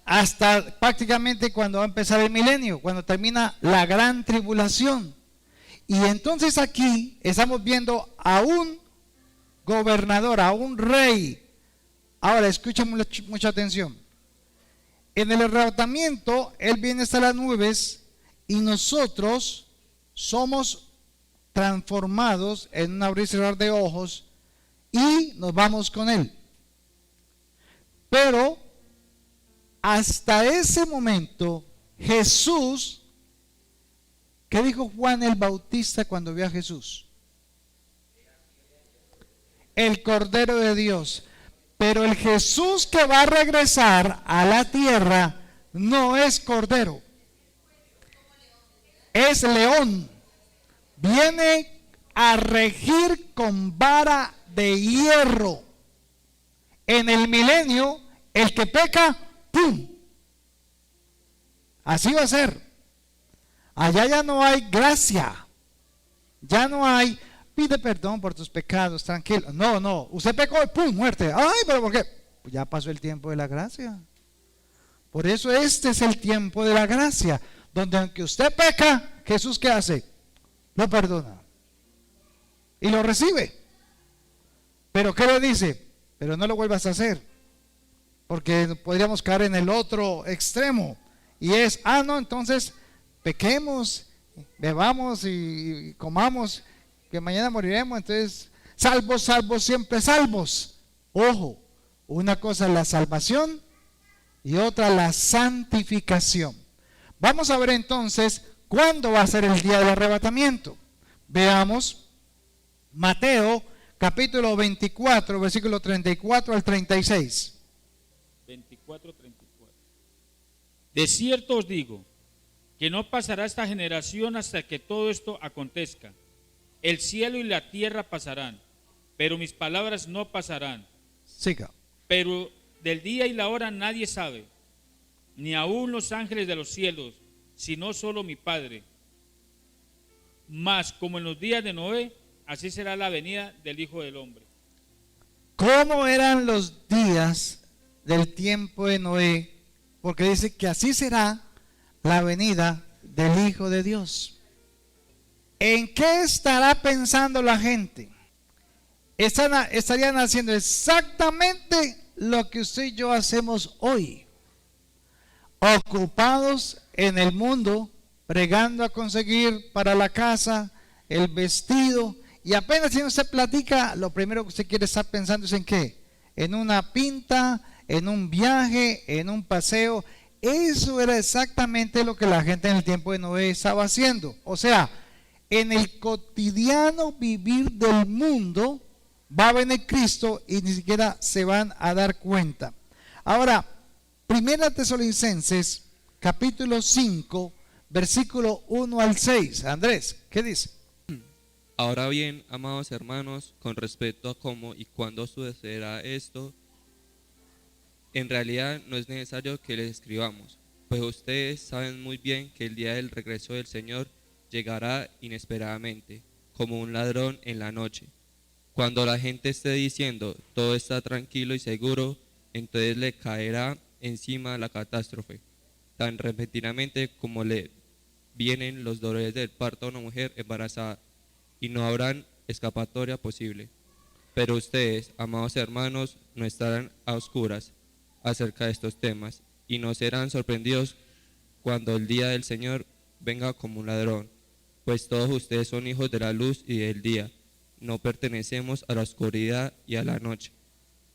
Hasta prácticamente cuando va a empezar el milenio, cuando termina la gran tribulación. Y entonces aquí estamos viendo a un gobernador, a un rey. Ahora escuchen mucha atención. En el arrebatamiento, él viene hasta las nubes y nosotros somos transformados en un abrir y cerrar de ojos y nos vamos con él. Pero hasta ese momento, Jesús, ¿qué dijo Juan el Bautista cuando vio a Jesús? El Cordero de Dios. Pero el Jesús que va a regresar a la tierra no es Cordero, es león. Viene a regir con vara de hierro. En el milenio, el que peca, ¡pum! Así va a ser. Allá ya no hay gracia. Ya no hay, pide perdón por tus pecados, tranquilo. No, usted pecó, ¡pum! Muerte. Ay, pero ¿por qué? Pues ya pasó el tiempo de la gracia. Por eso este es el tiempo de la gracia, donde aunque usted peca, Jesús ¿qué hace? Lo perdona y lo recibe. Pero ¿qué le dice? Pero no lo vuelvas a hacer, porque podríamos caer en el otro extremo, y es, no, entonces pequemos, bebamos y comamos, que mañana moriremos, entonces salvos, siempre salvos. Ojo, una cosa es la salvación y otra la santificación. Vamos a ver entonces cuándo va a ser el día del arrebatamiento. Veamos Mateo capítulo 24, versículo 34 al 36. 24, 34. De cierto os digo que no pasará esta generación hasta que todo esto acontezca. El cielo y la tierra pasarán, pero mis palabras no pasarán. Siga. Pero del día y la hora nadie sabe, ni aun los ángeles de los cielos, sino solo mi Padre. Mas como en los días de Noé, así será la venida del Hijo del Hombre. ¿Cómo eran los días del tiempo de Noé? Porque dice que así será la venida del Hijo de Dios. ¿En qué estará pensando la gente? Estarían haciendo exactamente lo que usted y yo hacemos hoy, ocupados en el mundo, bregando a conseguir para la casa, el vestido, y apenas si no se platica, lo primero que usted quiere estar pensando es en qué, en una pinta, en un viaje, en un paseo. Eso era exactamente lo que la gente en el tiempo de Noé estaba haciendo. O sea, en el cotidiano vivir del mundo va a venir Cristo y ni siquiera se van a dar cuenta. Ahora, Primera Tesalonicenses, capítulo 5, versículo 1 al 6. Andrés, ¿qué dice? Ahora bien, amados hermanos, con respecto a cómo y cuándo sucederá esto, en realidad no es necesario que les escribamos, pues ustedes saben muy bien que el día del regreso del Señor llegará inesperadamente, como un ladrón en la noche. Cuando la gente esté diciendo todo está tranquilo y seguro, entonces le caerá encima la catástrofe, tan repentinamente como le vienen los dolores del parto a una mujer embarazada, y no habrán escapatoria posible. Pero ustedes, amados hermanos, no estarán a oscuras acerca de estos temas, y no serán sorprendidos cuando el día del Señor venga como un ladrón, pues todos ustedes son hijos de la luz y del día, no pertenecemos a la oscuridad y a la noche.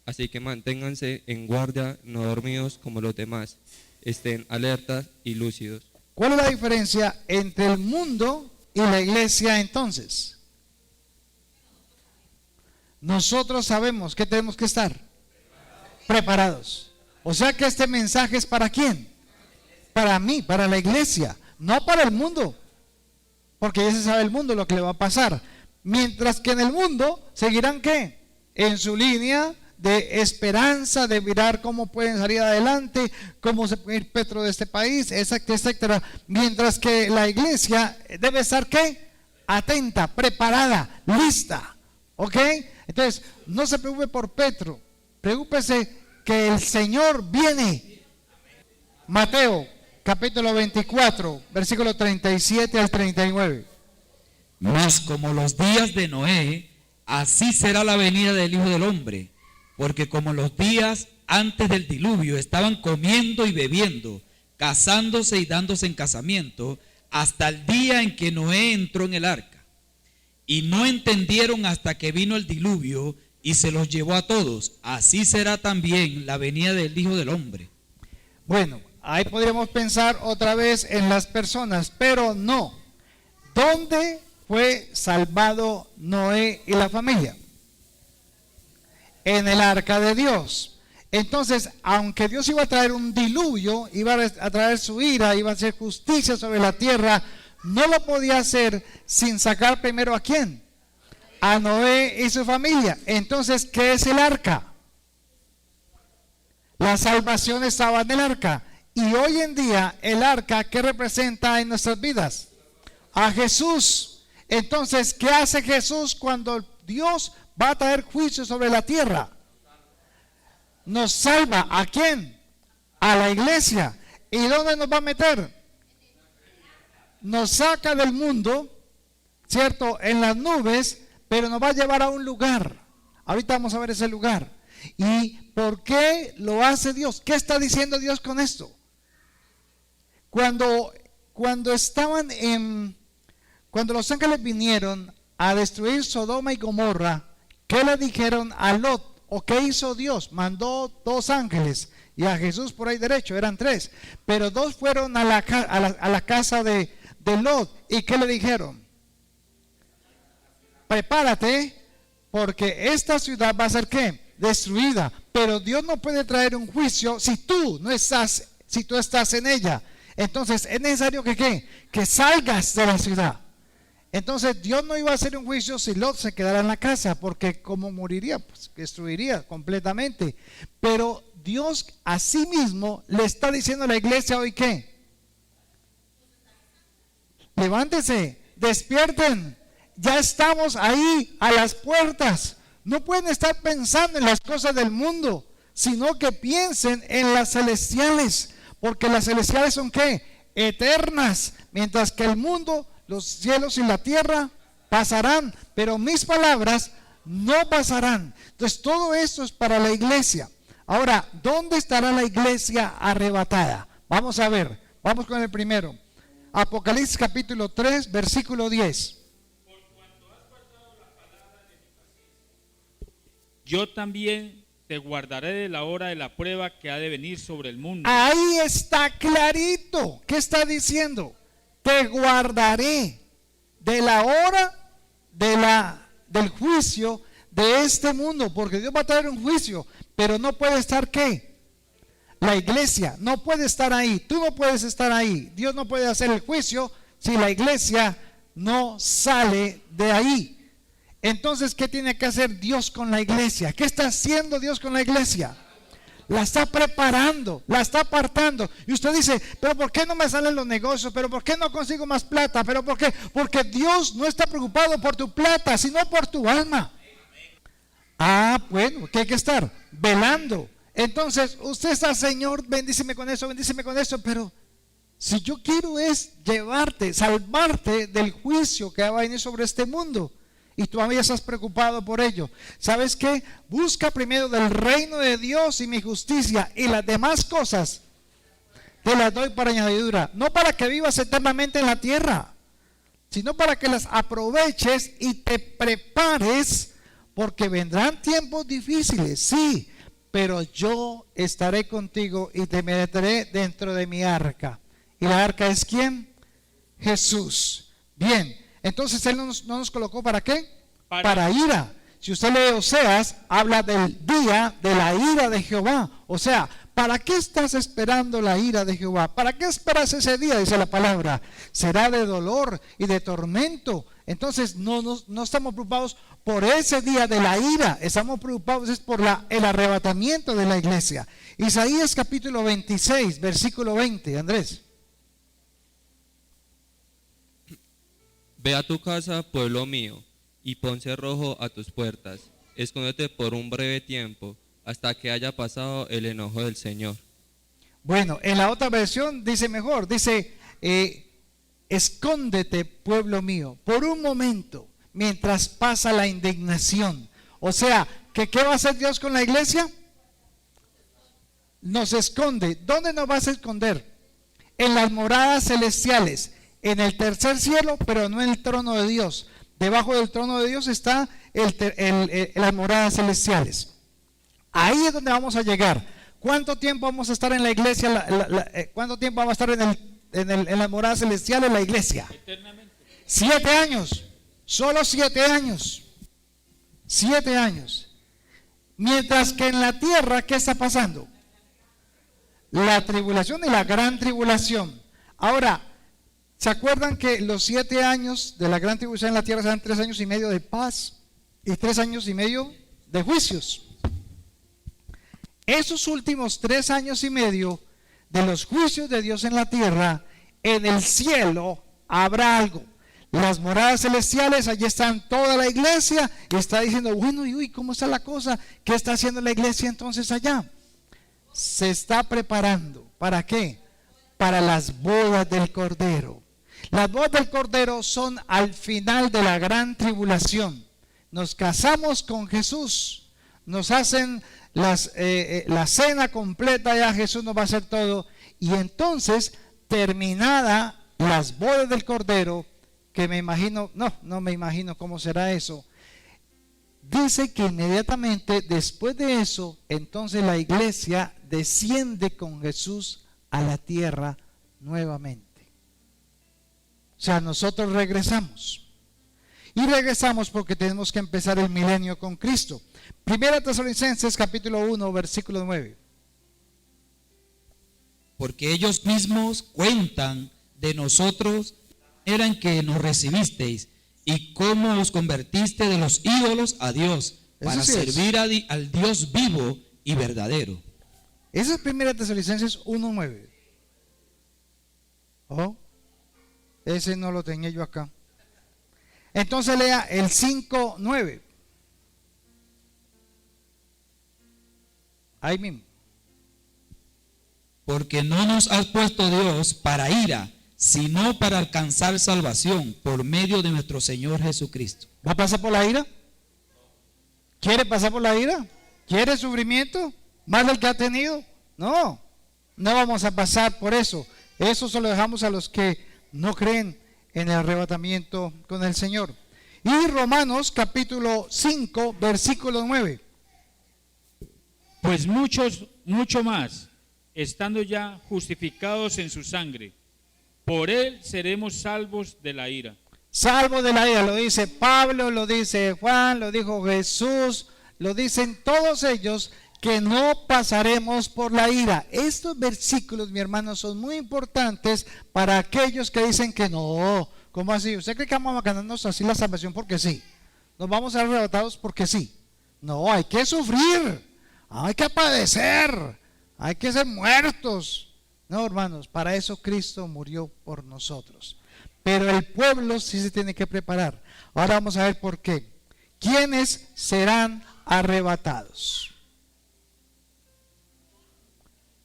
Así que manténganse en guardia, no dormidos como los demás, estén alertas y lúcidos. ¿Cuál es la diferencia entre el mundo y la iglesia entonces? Nosotros sabemos que tenemos que estar preparados. O sea que este mensaje es ¿para quién? Para mí, para la iglesia, no para el mundo, porque ya se sabe el mundo lo que le va a pasar. Mientras que en el mundo seguirán ¿qué? En su línea de esperanza, de mirar cómo pueden salir adelante, cómo se puede ir Petro de este país, etcétera, etcétera. Mientras que la iglesia debe estar ¿qué? Atenta, preparada, lista. ¿Ok? Entonces, no se preocupe por Petro, preocúpese que el Señor viene. Mateo, capítulo 24, versículo 37 al 39. Mas como los días de Noé, así será la venida del Hijo del Hombre. Porque como los días antes del diluvio estaban comiendo y bebiendo, casándose y dándose en casamiento, hasta el día en que Noé entró en el arca. Y no entendieron hasta que vino el diluvio y se los llevó a todos. Así será también la venida del Hijo del Hombre. Bueno, ahí podríamos pensar otra vez en las personas, pero no. ¿Dónde fue salvado Noé y la familia? En el arca de Dios. Entonces, aunque Dios iba a traer un diluvio, iba a traer su ira, iba a hacer justicia sobre la tierra, no lo podía hacer sin sacar primero ¿a quién? A Noé y su familia. Entonces, ¿qué es el arca? La salvación estaba en el arca. Y hoy en día, el arca, ¿qué representa en nuestras vidas? A Jesús. Entonces, ¿qué hace Jesús cuando Dios va a traer juicio sobre la tierra? Nos salva. ¿A quién? A la iglesia. ¿Y dónde nos va a meter? Nos saca del mundo, ¿cierto? En las nubes, pero nos va a llevar a un lugar. Ahorita vamos a ver ese lugar. ¿Y por qué lo hace Dios? ¿Qué está diciendo Dios con esto? Cuando los ángeles vinieron a destruir Sodoma y Gomorra, ¿qué le dijeron a Lot? ¿O qué hizo Dios? Mandó 2 ángeles y a Jesús por ahí derecho, eran 3. Pero 2 fueron a la casa de Lot. ¿Y qué le dijeron? Prepárate, porque esta ciudad va a ser ¿qué? Destruida. Pero Dios no puede traer un juicio si tú estás en ella. Entonces es necesario que ¿qué? Que salgas de la ciudad. Entonces Dios no iba a hacer un juicio si Lot se quedara en la casa, porque como moriría, pues destruiría completamente. Pero Dios a sí mismo le está diciendo a la iglesia hoy ¿qué? Levántense, despierten, ya estamos ahí a las puertas. No pueden estar pensando en las cosas del mundo, sino que piensen en las celestiales, porque las celestiales son ¿qué? Eternas, mientras que el mundo, los cielos y la tierra pasarán, pero mis palabras no pasarán. Entonces todo esto es para la iglesia. Ahora, ¿dónde estará la iglesia arrebatada? Vamos a ver, vamos con el primero. Apocalipsis capítulo 3, versículo 10. yo también te guardaré de la hora de la prueba que ha de venir sobre el mundo. Ahí está clarito. ¿Qué está diciendo? Te guardaré de la hora del juicio de este mundo, porque Dios va a traer un juicio, pero no puede estar ¿qué? La iglesia no puede estar ahí, tú no puedes estar ahí. Dios no puede hacer el juicio si la iglesia no sale de ahí. Entonces, ¿qué tiene que hacer Dios con la iglesia? ¿Qué está haciendo Dios con la iglesia? La está preparando, la está apartando. Y usted dice, pero ¿por qué no me salen los negocios? ¿Pero por qué no consigo más plata? ¿Pero por qué? Porque Dios no está preocupado por tu plata, sino por tu alma. Ah, bueno, que hay que estar velando. Entonces, usted está, Señor, bendíceme con eso, pero si yo quiero es llevarte, salvarte del juicio que va a venir sobre este mundo, y todavía estás preocupado por ello, ¿sabes qué? Busca primero del reino de Dios y mi justicia, y las demás cosas te las doy por añadidura, no para que vivas eternamente en la tierra, sino para que las aproveches y te prepares, porque vendrán tiempos difíciles, sí, pero yo estaré contigo y te meteré dentro de mi arca. ¿Y la arca es quién? Jesús. Bien, entonces Él no nos colocó ¿para qué? Para ira. Si usted lee Oseas, habla del día de la ira de Jehová. O sea, ¿para qué estás esperando la ira de Jehová? ¿Para qué esperas ese día? Dice la palabra. Será de dolor y de tormento. Entonces no estamos preocupados por ese día de la ira. Estamos preocupados es por el arrebatamiento de la iglesia. Isaías capítulo 26, versículo 20. Andrés. Ve a tu casa, pueblo mío, y pon cerrojo a tus puertas. Escóndete por un breve tiempo, hasta que haya pasado el enojo del Señor. Bueno, en la otra versión dice mejor, dice, escóndete, pueblo mío, por un momento, mientras pasa la indignación. O sea, ¿qué va a hacer Dios con la iglesia? Nos esconde. ¿Dónde nos vas a esconder? En las moradas celestiales, en el tercer cielo, pero no en el trono de Dios. Debajo del trono de Dios está las moradas celestiales. Ahí es donde vamos a llegar. ¿Cuánto tiempo vamos a estar en la iglesia? ¿Cuánto tiempo vamos a estar en las moradas celestiales, la iglesia? Eternamente. 7 años. Solo 7 años. 7 años. Mientras que en la tierra, ¿qué está pasando? La tribulación y la gran tribulación. Ahora, ¿se acuerdan que los 7 años de la gran tribulación en la tierra serán 3 años y medio de paz y 3 años y medio de juicios? Esos últimos 3 años y medio de los juicios de Dios en la tierra, en el cielo habrá algo. Las moradas celestiales, allí están toda la iglesia y está diciendo, bueno, y ¿cómo está la cosa? ¿Qué está haciendo la iglesia entonces allá? Se está preparando. ¿Para qué? Para las bodas del Cordero. Las bodas del Cordero son al final de la gran tribulación. Nos casamos con Jesús, nos hacen la cena completa, ya Jesús nos va a hacer todo. Y entonces, terminada las bodas del Cordero, que me imagino, no me imagino cómo será eso. Dice que inmediatamente después de eso, entonces la iglesia desciende con Jesús a la tierra nuevamente. O sea, nosotros regresamos. Y regresamos porque tenemos que empezar el milenio con Cristo. Primera Tesalonicenses capítulo 1, versículo 9. Porque ellos mismos cuentan de nosotros la manera en que nos recibisteis y cómo os convertiste de los ídolos a Dios para servir al Dios vivo y verdadero. Esa es Primera Tesalonicenses 1, 9. Oh, ese no lo tenía yo acá. Entonces lea el 5, 9. Ahí mismo. Porque no nos has puesto Dios para ira, sino para alcanzar salvación por medio de nuestro Señor Jesucristo. ¿Va a pasar por la ira? ¿Quiere pasar por la ira? ¿Quiere sufrimiento? ¿Más del que ha tenido? No, no vamos a pasar por eso. Eso se lo dejamos a los que no creen en el arrebatamiento con el Señor. Y Romanos capítulo 5, versículo 9. Pues mucho más, estando ya justificados en su sangre, por él seremos salvos de la ira. Salvo de la ira, lo dice Pablo, lo dice Juan, lo dijo Jesús, lo dicen todos ellos, que no pasaremos por la ira. Estos versículos, mi hermano, son muy importantes para aquellos que dicen que no. ¿Cómo así? ¿Usted cree que vamos a ganarnos así la salvación porque sí? ¿Nos vamos a ser arrebatados porque sí? No, hay que sufrir, hay que padecer, hay que ser muertos. No, hermanos, para eso Cristo murió por nosotros. Pero el pueblo sí se tiene que preparar. Ahora vamos a ver por qué. ¿Quiénes serán arrebatados?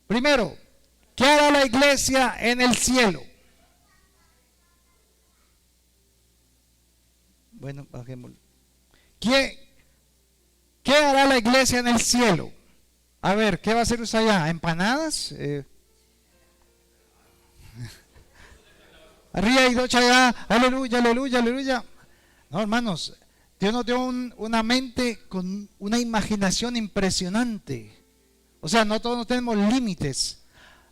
Primero, ¿qué hará la iglesia en el cielo? Bueno, bajémoslo. ¿Qué hará la iglesia en el cielo? A ver, ¿qué va a hacer usted allá? ¿Empanadas? Arriba y docha allá, aleluya, aleluya, aleluya. No, hermanos, Dios nos dio una mente con una imaginación impresionante. O sea, no todos tenemos límites.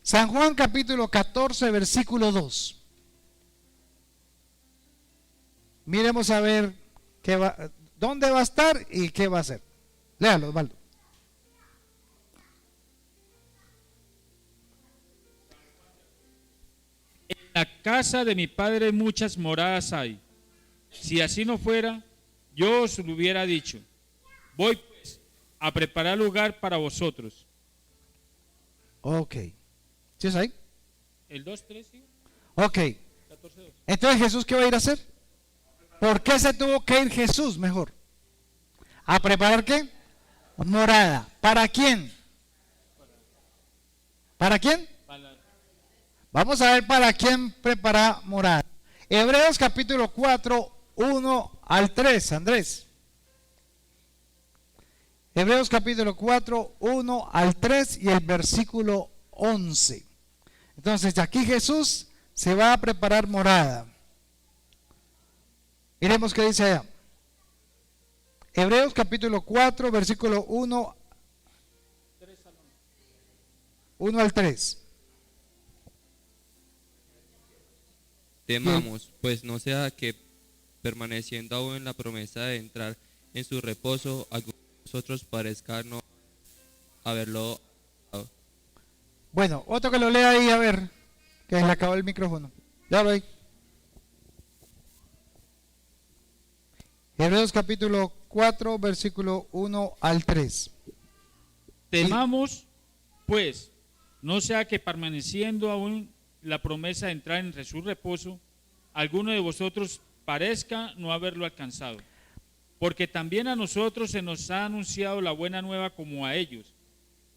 San Juan capítulo 14, versículo 2. Miremos a ver dónde va a estar y qué va a hacer. Léalo, Osvaldo. En la casa de mi padre muchas moradas hay. Si así no fuera, yo os lo hubiera dicho. Voy pues a preparar lugar para vosotros. Ok. ¿Sí es ahí? ¿El 2:3? ¿Sí? Ok. 14:2. Entonces, ¿Jesús qué va a ir a hacer? ¿Por qué se tuvo que ir Jesús mejor? ¿A preparar qué? Morada. ¿Para quién? ¿Para quién? Vamos a ver para quién prepara morada. Hebreos capítulo 4, 1 al 3, Andrés. Hebreos capítulo 4, 1 al 3 y el versículo 11. Entonces, aquí Jesús se va a preparar morada. Miremos qué dice allá. Hebreos capítulo 4, versículo 1 al 3. Temamos, pues no sea que permaneciendo aún en la promesa de entrar en su reposo, algunos de nosotros parezcan no haberlo. Bueno, otro que lo lea ahí, a ver, que le acabó el micrófono. Léalo ahí. Hebreos capítulo 4, versículo 1 al 3. Temamos, pues, no sea que permaneciendo aún la promesa de entrar en su reposo, alguno de vosotros parezca no haberlo alcanzado. Porque también a nosotros se nos ha anunciado la buena nueva como a ellos,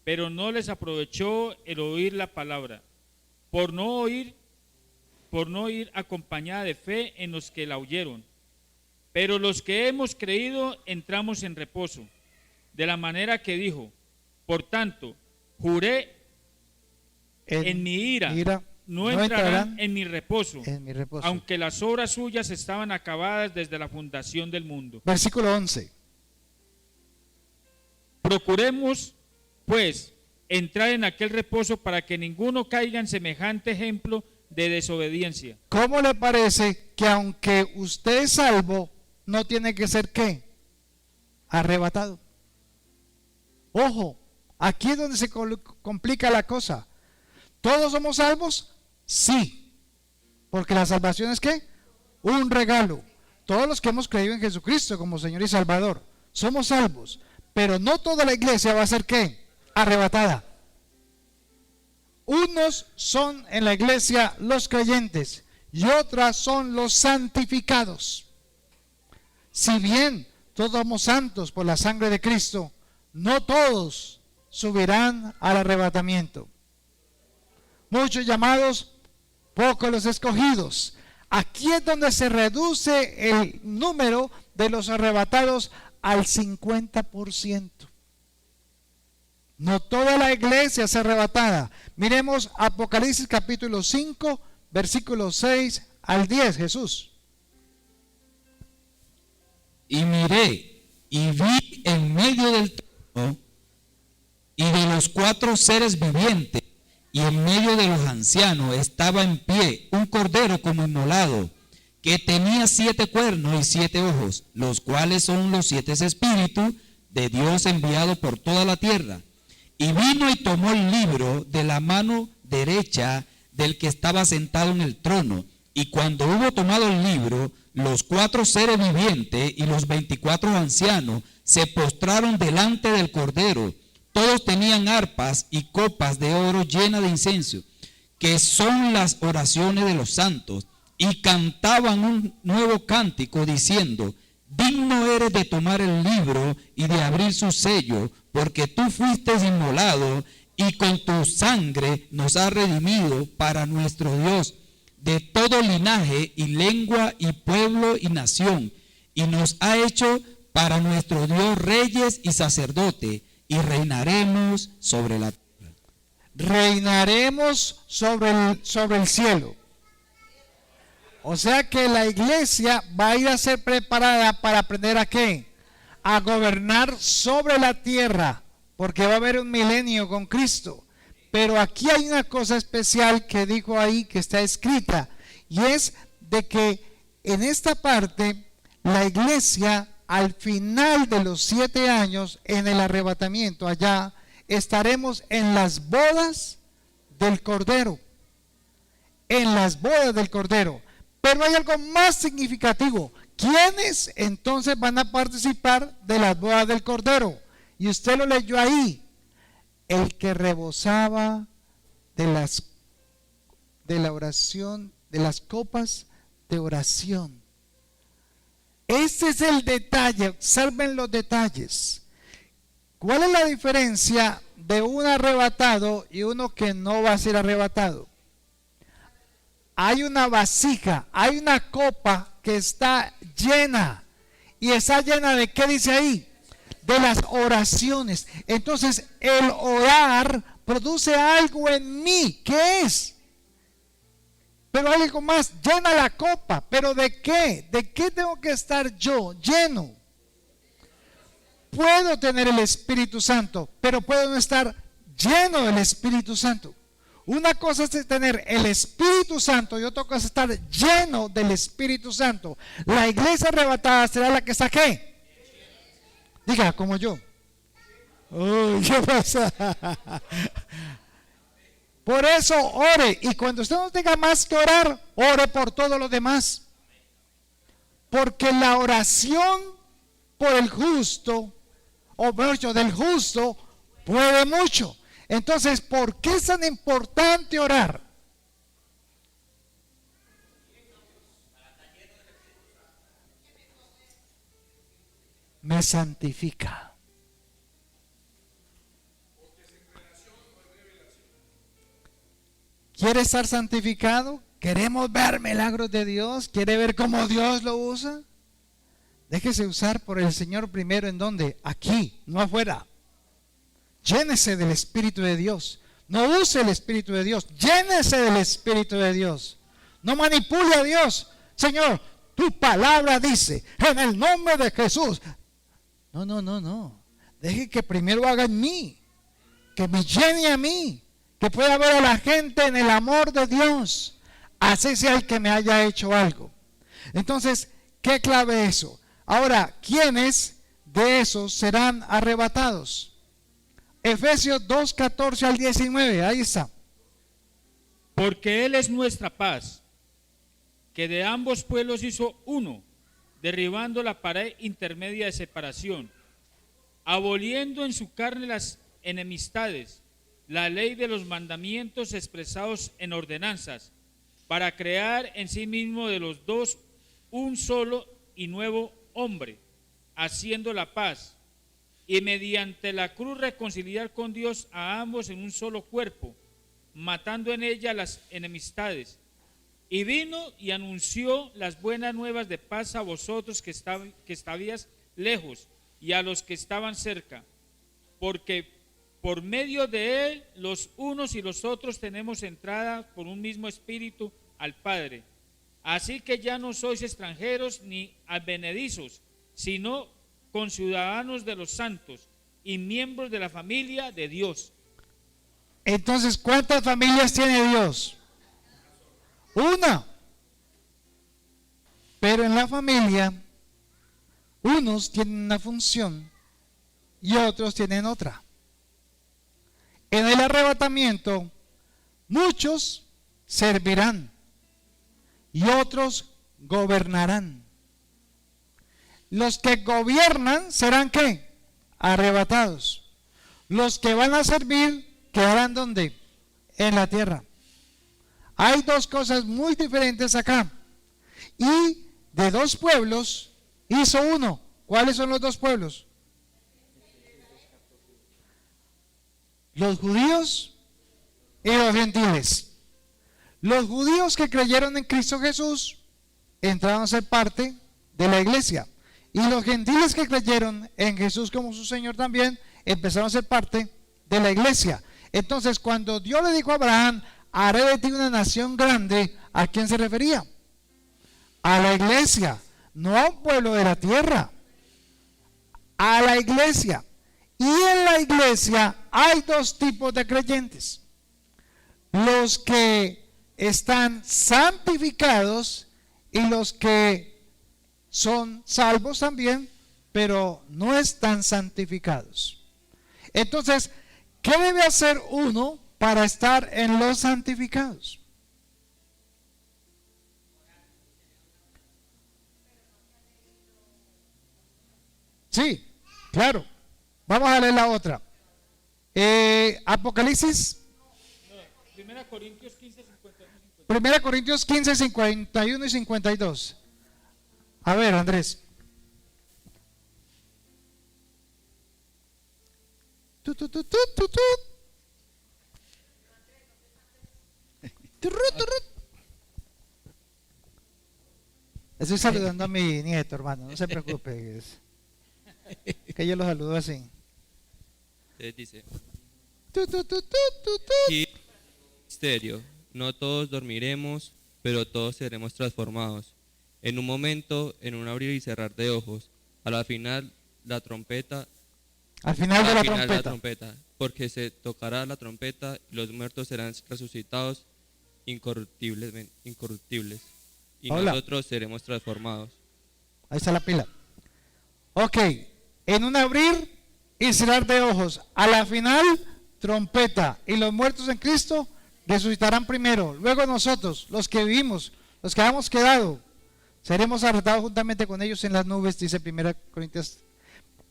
pero no les aprovechó el oír la palabra, por no oír acompañada de fe en los que la oyeron. Pero los que hemos creído entramos en reposo, de la manera que dijo, por tanto, juré en mi ira, no entrarán en mi reposo, aunque las obras suyas estaban acabadas desde la fundación del mundo. Versículo 11. Procuremos, pues, entrar en aquel reposo para que ninguno caiga en semejante ejemplo de desobediencia. ¿Cómo le parece que aunque usted es salvo, no tiene que ser qué? Arrebatado. Ojo, aquí es donde se complica la cosa. ¿Todos somos salvos? Sí. Porque la salvación es ¿qué? Un regalo. Todos los que hemos creído en Jesucristo como Señor y Salvador, somos salvos. Pero no toda la iglesia va a ser ¿qué? Arrebatada. Unos son en la iglesia los creyentes y otras son los santificados. Si bien todos somos santos por la sangre de Cristo, no todos subirán al arrebatamiento. Muchos llamados, pocos los escogidos. Aquí es donde se reduce el número de los arrebatados al 50%. No toda la iglesia es arrebatada. Miremos Apocalipsis capítulo 5, versículos 6 al 10, Jesús. Y miré y vi en medio del trono Y de los 4 seres vivientes, y en medio de los ancianos estaba en pie un cordero como inmolado, que tenía 7 cuernos y 7 ojos, los cuales son los 7 espíritus de Dios enviados por toda la tierra. Y vino y tomó el libro de la mano derecha del que estaba sentado en el trono. Y cuando hubo tomado el libro, los 4 seres vivientes y los 24 ancianos se postraron delante del cordero. Todos tenían arpas y copas de oro llenas de incienso, que son las oraciones de los santos, y cantaban un nuevo cántico diciendo: digno eres de tomar el libro y de abrir su sello, porque tú fuiste inmolado y con tu sangre nos has redimido para nuestro Dios de todo linaje y lengua y pueblo y nación, y nos ha hecho para nuestro Dios reyes y sacerdotes, y reinaremos sobre la tierra. Reinaremos sobre el cielo. O sea que la iglesia va a ir a ser preparada para aprender a qué, a gobernar sobre la tierra, porque va a haber un milenio con Cristo. Pero aquí hay una cosa especial que dijo ahí, que está escrita, y es de que en esta parte la iglesia al final de los 7 años en el arrebatamiento allá estaremos en las bodas del Cordero, en las bodas del Cordero. Pero hay algo más significativo. ¿Quiénes entonces van a participar de las bodas del Cordero? Y usted lo leyó ahí. El que rebosaba de la oración, de las copas de oración. Ese es el detalle. Observen los detalles. ¿Cuál es la diferencia de un arrebatado y uno que no va a ser arrebatado? Hay una vasija, hay una copa que está llena. ¿Y está llena de qué dice ahí? De las oraciones. Entonces el orar produce algo en mí. ¿Qué es? Pero hay algo más. Llena la copa. ¿Pero de qué? ¿De qué tengo que estar yo lleno? Puedo tener el Espíritu Santo, pero puedo no estar lleno del Espíritu Santo. Una cosa es tener el Espíritu Santo y otra cosa es estar lleno del Espíritu Santo. La iglesia arrebatada será la que está ¿qué? Diga, como yo. Uy, ¿qué pasa? Por eso ore. Y cuando usted no tenga más que orar, ore por todos los demás. Porque la oración por el justo, o mucho del justo, puede mucho. Entonces, ¿por qué es tan importante orar? Me santifica. ¿Quiere estar santificado? ¿Queremos ver milagros de Dios? ¿Quiere ver cómo Dios lo usa? Déjese usar por el Señor primero. ¿En dónde? Aquí, no afuera. Llénese del Espíritu de Dios. No use el Espíritu de Dios. Llénese del Espíritu de Dios. No manipule a Dios. Señor, tu palabra dice, en el nombre de Jesús. No. Deje que primero haga en mí. Que me llene a mí. Que pueda ver a la gente en el amor de Dios. Así sea el que me haya hecho algo. Entonces, ¿qué clave es eso? Ahora, ¿quiénes de esos serán arrebatados? Efesios 2, 14 al 19, ahí está. Porque Él es nuestra paz, que de ambos pueblos hizo uno, derribando la pared intermedia de separación, aboliendo en su carne las enemistades, la ley de los mandamientos expresados en ordenanzas, para crear en sí mismo de los dos un solo y nuevo hombre, haciendo la paz, y mediante la cruz reconciliar con Dios a ambos en un solo cuerpo, matando en ella las enemistades. Y vino y anunció las buenas nuevas de paz a vosotros que estabais lejos y a los que estaban cerca, porque por medio de él los unos y los otros tenemos entrada por un mismo espíritu al Padre. Así que ya no sois extranjeros ni advenedizos, sino conciudadanos de los santos y miembros de la familia de Dios. Entonces, ¿cuántas familias tiene Dios? Una. Pero en la familia, unos tienen una función y otros tienen otra. En el arrebatamiento, muchos servirán y otros gobernarán. Los que gobiernan serán ¿qué? Arrebatados. Los que van a servir quedarán ¿dónde? En la tierra. Hay dos cosas muy diferentes acá. Y de dos pueblos hizo uno. ¿Cuáles son los dos pueblos? Los judíos y los gentiles. Los judíos que creyeron en Cristo Jesús entraron a ser parte de la iglesia. Y los gentiles que creyeron en Jesús como su Señor también empezaron a ser parte de la iglesia. Entonces, cuando Dios le dijo a Abraham, haré de ti una nación grande, ¿a quién se refería? A la iglesia, no a un pueblo de la tierra, a la iglesia. Y en la iglesia hay dos tipos de creyentes: los que están santificados y los que son salvos también, pero no están santificados. Entonces, ¿qué debe hacer uno para estar en los santificados? Sí, claro. Vamos a leer la otra. Apocalipsis. 1 Corintios 15, 51 y 52. 1 Corintios 15, 51 y 52. A ver, Andrés. Estoy saludando a mi nieto, hermano, no se preocupe. Que yo lo saludo así. Entonces dice, aquí misterio, no todos dormiremos, pero todos seremos transformados. En un momento, en un abrir y cerrar de ojos, a la final la trompeta, Al final de la trompeta. porque se tocará la trompeta y los muertos serán resucitados incorruptibles, y Hola. nosotros seremos transformados. Ahí está la pila. Ok, en un abrir y cerrar de ojos, a la final, trompeta, y los muertos en Cristo resucitarán primero. Luego nosotros, los que vivimos, los que hemos quedado, seremos arrebatados juntamente con ellos en las nubes, dice 1 Corintios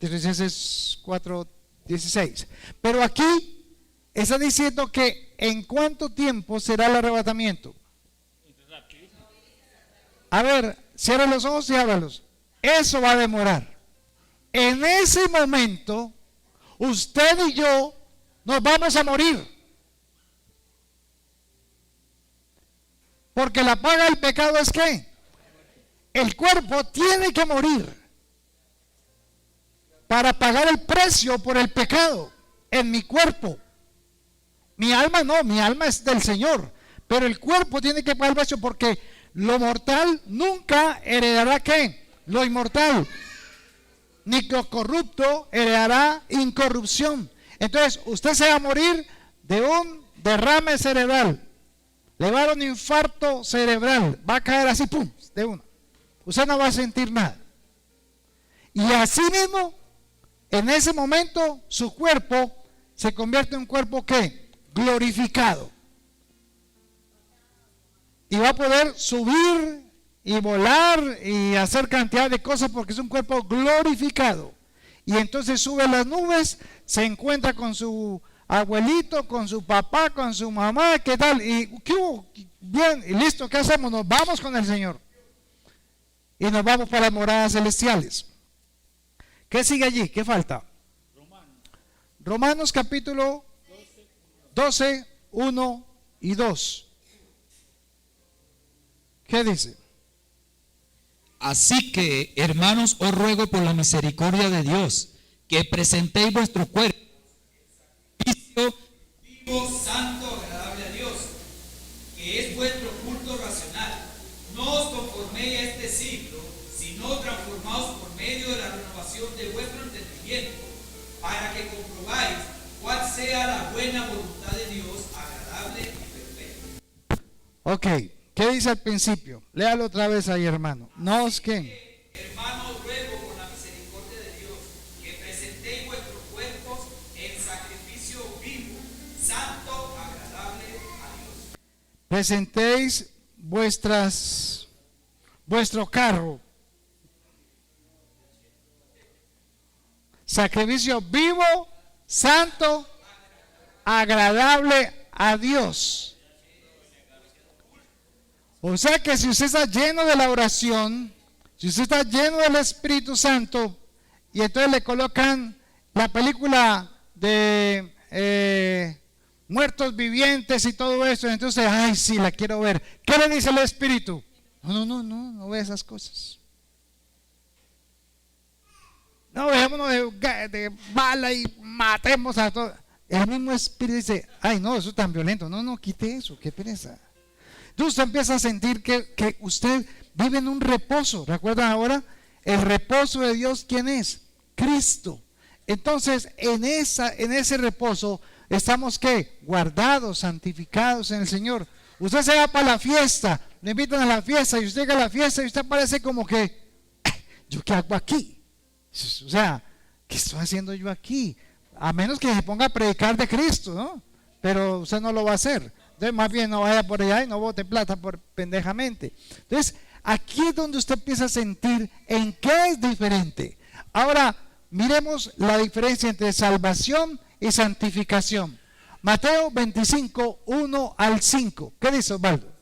4:16. Pero aquí está diciendo que en cuánto tiempo será el arrebatamiento. A ver, cierra los ojos y ábralos. Eso va a demorar. En ese momento, usted y yo nos vamos a morir. Porque la paga del pecado es ¿qué? El cuerpo tiene que morir para pagar el precio por el pecado en mi cuerpo. Mi alma no, mi alma es del Señor, pero el cuerpo tiene que pagar el precio porque lo mortal nunca heredará ¿qué? Lo inmortal. Ni lo corrupto heredará incorrupción. Entonces, usted se va a morir de un derrame cerebral. Le va a dar un infarto cerebral. Va a caer así, pum, de uno. Usted no va a sentir nada. Y así mismo, en ese momento, su cuerpo se convierte en un cuerpo ¿qué? Glorificado. Y va a poder subir y volar y hacer cantidad de cosas porque es un cuerpo glorificado. Y entonces sube a las nubes, se encuentra con su abuelito, con su papá, con su mamá, ¿qué tal? Y ¿qué hubo? Bien, y listo, ¿qué hacemos? Nos vamos con el Señor. Y nos vamos para las moradas celestiales. ¿Qué sigue allí? ¿Qué falta? Romanos capítulo 12, 1 y 2. ¿Qué dice? Así que, hermanos, os ruego por la misericordia de Dios, que presentéis vuestro cuerpo vivo, santo, agradable a Dios, que es vuestro culto racional. No os conforméis a este siglo, sino transformaos por medio de la renovación de vuestro entendimiento, para que comprobáis cuál sea la buena voluntad de Dios, agradable y perfecta. Ok, ¿qué dice al principio? Léalo otra vez ahí, hermano. No os que. Hermanos, ruego por la misericordia de Dios que presentéis vuestros cuerpos en sacrificio vivo, santo, agradable a Dios. Presentéis vuestro carro, sacrificio vivo, santo, agradable a Dios. O sea que si usted está lleno de la oración, si usted está lleno del Espíritu Santo, y entonces le colocan la película de muertos vivientes y todo eso, entonces, ay, sí, la quiero ver. ¿Qué le dice el Espíritu? No ve esas cosas. No, dejémonos de bala y matemos a todos. El mismo Espíritu dice, ay, no, eso es tan violento. No, quite eso, qué pereza. Entonces usted empieza a sentir que usted vive en un reposo. ¿Recuerdan ahora? El reposo de Dios, ¿quién es? Cristo. Entonces, en ese reposo estamos ¿qué? Guardados, santificados en el Señor. Usted se va para la fiesta, le invitan a la fiesta y usted llega a la fiesta y usted parece como que, ¿yo qué hago aquí? O sea, ¿qué estoy haciendo yo aquí? A menos que se ponga a predicar de Cristo, ¿no? Pero usted no lo va a hacer. Entonces, más bien no vaya por allá y no bote plata por pendejamente. Entonces, aquí es donde usted empieza a sentir en qué es diferente. Ahora, miremos la diferencia entre salvación y santificación. Mateo 25, 1 al 5. ¿Qué dice Osvaldo?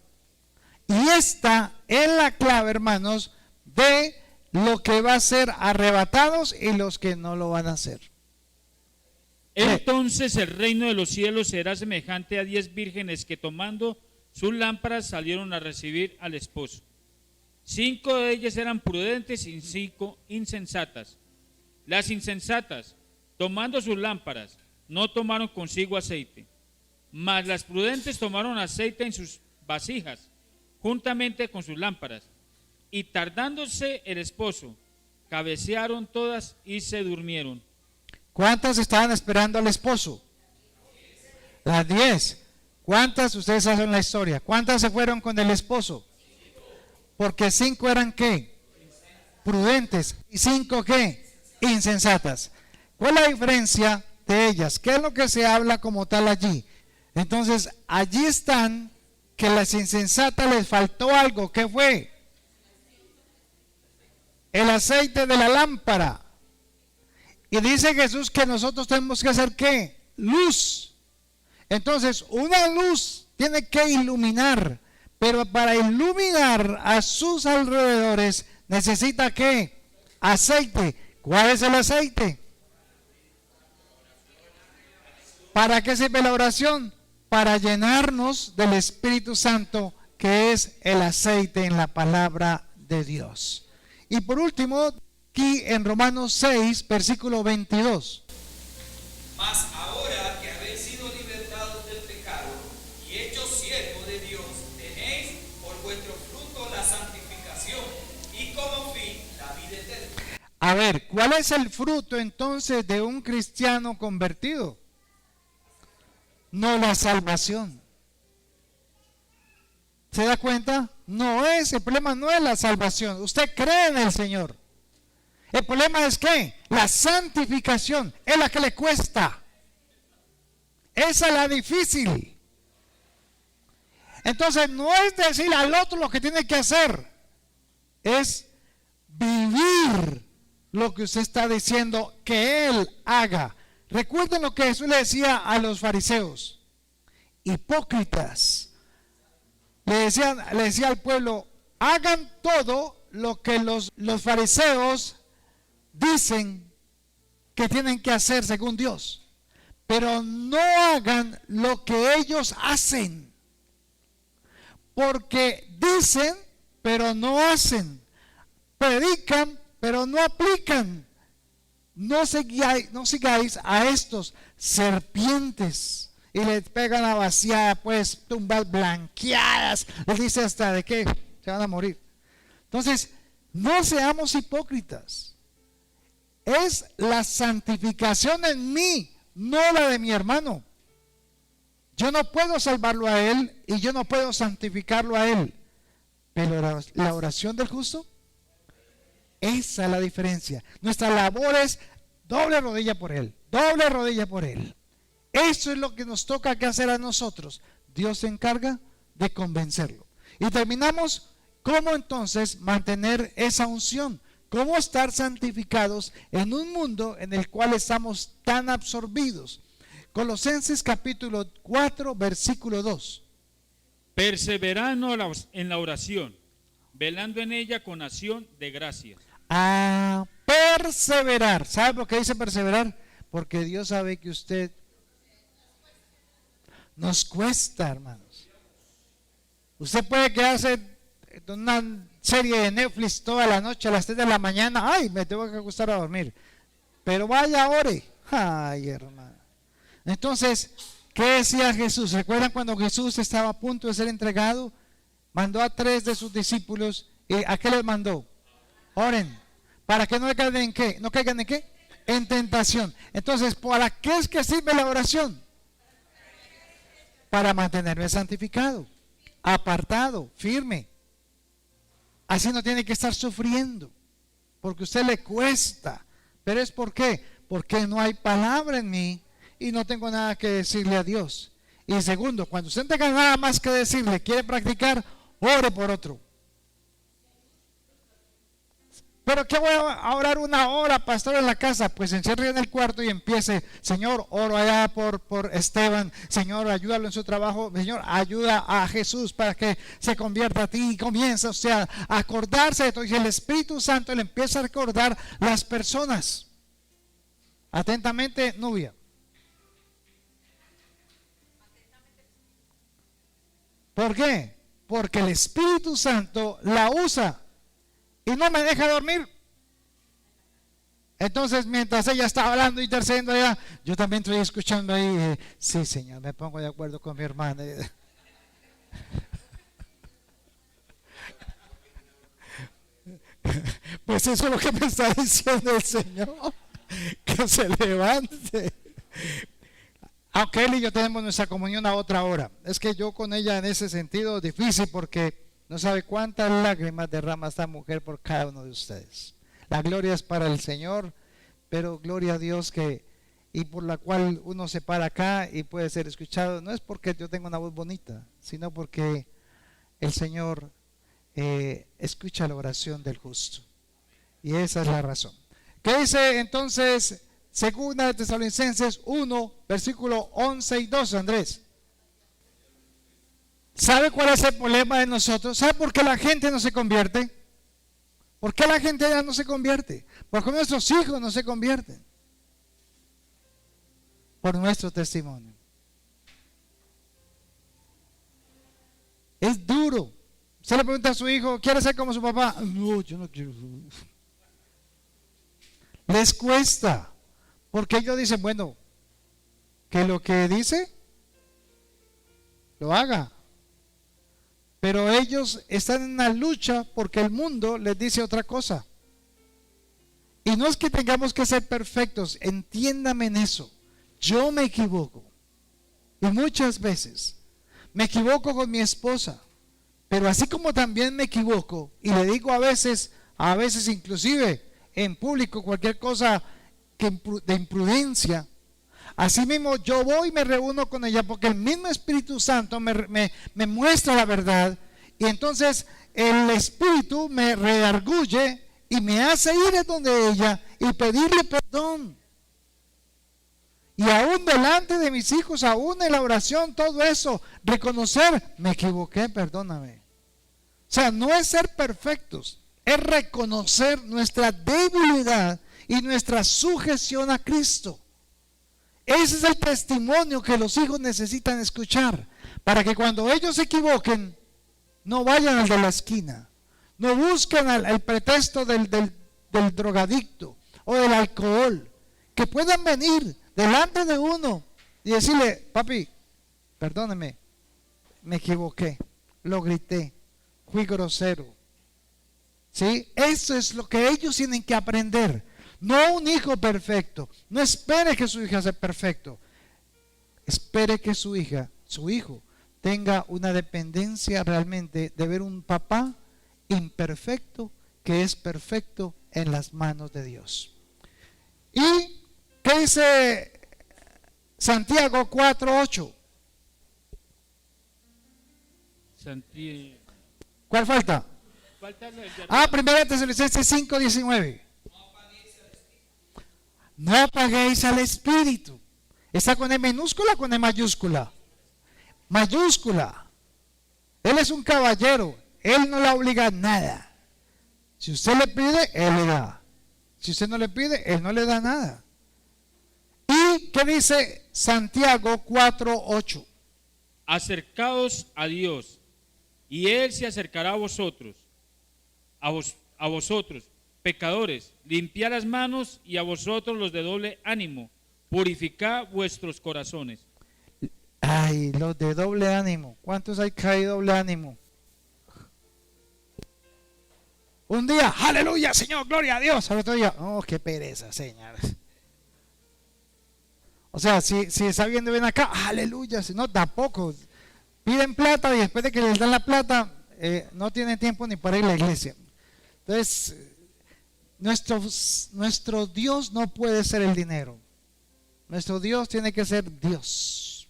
Y esta es la clave, hermanos, de lo que va a ser arrebatados y los que no lo van a hacer. Entonces el reino de los cielos será semejante a 10 vírgenes que tomando sus lámparas salieron a recibir al esposo. 5 de ellas eran prudentes y 5 insensatas. Las insensatas, tomando sus lámparas, no tomaron consigo aceite, mas las prudentes tomaron aceite en sus vasijas, juntamente con sus lámparas. Y tardándose el esposo, cabecearon todas y se durmieron. ¿Cuántas estaban esperando al esposo? Las 10. ¿Cuántas? Ustedes hacen la historia. ¿Cuántas se fueron con el esposo? Porque 5 eran ¿qué? Prudentes. ¿Y 5 qué? Insensatas. ¿Cuál es la diferencia de ellas? ¿Qué es lo que se habla como tal allí? Entonces, allí están que las insensatas les faltó algo. ¿Qué fue? El aceite de la lámpara. Y dice Jesús que nosotros tenemos que hacer ¿qué? Luz. Entonces, una luz tiene que iluminar, pero para iluminar a sus alrededores necesita ¿qué? Aceite. ¿Cuál es el aceite? ¿Para qué sirve la oración? Para llenarnos del Espíritu Santo, que es el aceite en la palabra de Dios. Y por último, aquí en Romanos 6, versículo 22. Mas ahora que habéis sido libertados del pecado y hechos siervos de Dios, tenéis por vuestro fruto la santificación y como fin la vida eterna. A ver, ¿cuál es el fruto entonces de un cristiano convertido? No la salvación. ¿Se da cuenta? El problema no es la salvación. Usted cree en el Señor. El problema es que la santificación es la que le cuesta. Esa es la difícil. Entonces no es decir al otro lo que tiene que hacer, es vivir lo que usted está diciendo que él haga. Recuerden lo que Jesús le decía a los fariseos, hipócritas. Le decía al pueblo, hagan todo lo que los fariseos dicen que tienen que hacer según Dios, pero no hagan lo que ellos hacen, porque dicen pero no hacen, predican pero no aplican. No sigáis a estos serpientes y les pegan a vaciar, pues tumbas blanqueadas, les dice hasta de qué se van a morir. Entonces no seamos hipócritas. es la santificación en mí, no la de mi hermano. Yo no puedo salvarlo a él y yo no puedo santificarlo a él. Pero la oración del justo, esa es la diferencia. Nuestra labor es doble rodilla por él, doble rodilla por él. Eso es lo que nos toca que hacer a nosotros. Dios se encarga de convencerlo. Y terminamos, ¿cómo entonces mantener esa unción? ¿Cómo estar santificados en un mundo en el cual estamos tan absorbidos? Colosenses capítulo 4, versículo 2. Perseverando en la oración, velando en ella con acción de gracias. A perseverar. ¿Sabe por qué dice perseverar? Porque Dios sabe que usted nos cuesta, hermanos. Usted puede quedarse en una serie de Netflix toda la noche a las 3 de la mañana. Ay, me tengo que acostar a dormir. Pero vaya, ore. Ay, hermano. Entonces, ¿qué decía Jesús? ¿Recuerdan cuando Jesús estaba a punto de ser entregado? Mandó a 3 de sus discípulos. ¿Y a qué les mandó? Oren. ¿Para que no caigan en qué? ¿No caigan en qué? En tentación. Entonces, ¿para qué es que sirve la oración? Para mantenerme santificado, apartado, firme. Así no tiene que estar sufriendo, porque a usted le cuesta. Pero es ¿por qué? Porque no hay palabra en mí y no tengo nada que decirle a Dios. Y segundo, cuando usted no tenga nada más que decirle, quiere practicar, ore por otro. ¿Pero qué voy a orar una hora, pastor, en la casa? Pues encierre en el cuarto y empiece: Señor, oro allá por Esteban. Señor, ayúdalo en su trabajo. Señor, ayuda a Jesús para que se convierta a ti. Y comienza, o sea, a acordarse de todo. Y el Espíritu Santo le empieza a recordar las personas. Atentamente, Nubia. ¿Por qué? Porque el Espíritu Santo la usa y no me deja dormir. Entonces, mientras ella está hablando y intercediendo allá, yo también estoy escuchando ahí. Sí, Señor, me pongo de acuerdo con mi hermana. Pues eso es lo que me está diciendo el Señor, que se levante. Aunque él y yo tenemos nuestra comunión a otra hora. Es que yo con ella en ese sentido es difícil, porque no sabe cuántas lágrimas derrama esta mujer por cada uno de ustedes. La gloria es para el Señor, pero gloria a Dios que, y por la cual uno se para acá y puede ser escuchado, no es porque yo tengo una voz bonita, sino porque el Señor escucha la oración del justo. Y esa es la razón. ¿Qué dice entonces Segunda de Tesalonicenses 1, versículo 11 y 12, Andrés? ¿Sabe cuál es el problema de nosotros? ¿Sabe por qué la gente no se convierte? ¿Por qué la gente ya no se convierte? ¿Por qué nuestros hijos no se convierten? Por nuestro testimonio. Es duro. Usted le pregunta a su hijo: ¿quiere ser como su papá? No, yo no quiero. Les cuesta, porque ellos dicen, bueno, que lo que dice lo haga. Pero ellos están en una lucha porque el mundo les dice otra cosa. Y no es que tengamos que ser perfectos, entiéndame en eso. Yo me equivoco. Y muchas veces me equivoco con mi esposa. Pero así como también me equivoco y le digo a veces inclusive en público cualquier cosa de imprudencia, así mismo yo voy y me reúno con ella, porque el mismo Espíritu Santo me muestra la verdad, y entonces el Espíritu me redarguye y me hace ir a donde ella y pedirle perdón. Y aún delante de mis hijos, aún en la oración, todo eso, reconocer: me equivoqué, perdóname. O sea, no es ser perfectos, es reconocer nuestra debilidad y nuestra sujeción a Cristo. Ese es el testimonio que los hijos necesitan escuchar, para que cuando ellos se equivoquen, no vayan al de la esquina, no busquen el pretexto del drogadicto o del alcohol, que puedan venir delante de uno y decirle: papi, perdóneme, me equivoqué, lo grité, fui grosero. ¿Sí? Eso es lo que ellos tienen que aprender. No un hijo perfecto. No espere que su hija sea perfecto. Espere que su hijo, tenga una dependencia realmente de ver un papá imperfecto que es perfecto en las manos de Dios. ¿Y qué dice Santiago 4:8? ¿Cuál falta? Primera Tesalonicenses 5:19. No apaguéis al Espíritu. ¿Está con E minúscula o con E mayúscula? Mayúscula. Él es un caballero. Él no la obliga a nada. Si usted le pide, Él le da. Si usted no le pide, Él no le da nada. ¿Y qué dice Santiago 4:8? Acercaos a Dios, y Él se acercará a vosotros. A vosotros, pecadores, limpiad las manos, y a vosotros los de doble ánimo, purificad vuestros corazones. Ay, los de doble ánimo. ¿Cuántos hay que hay doble ánimo? Un día, aleluya, Señor, gloria a Dios. Al otro día, oh, qué pereza, señores. O sea, si está viendo bien acá, aleluya, si no, tampoco. Piden plata y después de que les dan la plata, no tienen tiempo ni para ir a la iglesia. Entonces, nuestro Dios no puede ser el dinero. Nuestro Dios tiene que ser Dios,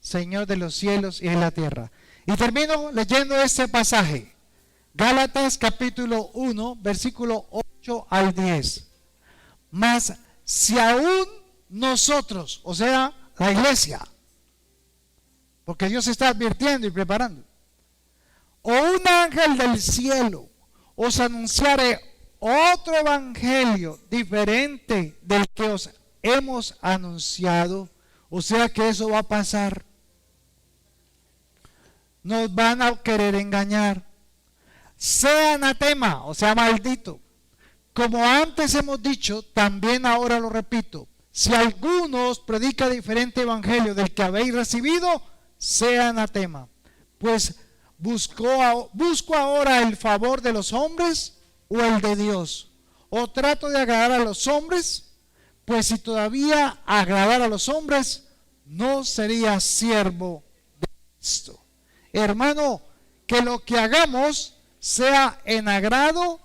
Señor de los cielos y de la tierra. Y termino leyendo este pasaje. Gálatas capítulo 1, versículo 8 al 10. Mas si aún nosotros, o sea, la iglesia, porque Dios está advirtiendo y preparando, o un ángel del cielo os anunciare otro evangelio diferente del que os hemos anunciado, o sea que eso va a pasar, nos van a querer engañar, sea anatema, o sea maldito. Como antes hemos dicho, también ahora lo repito, si alguno os predica diferente evangelio del que habéis recibido, sea anatema. Pues busco ahora el favor de los hombres o el de Dios, o trato de agradar a los hombres, pues si todavía agradar a los hombres, no sería siervo de Cristo. Hermano, que lo que hagamos sea en agrado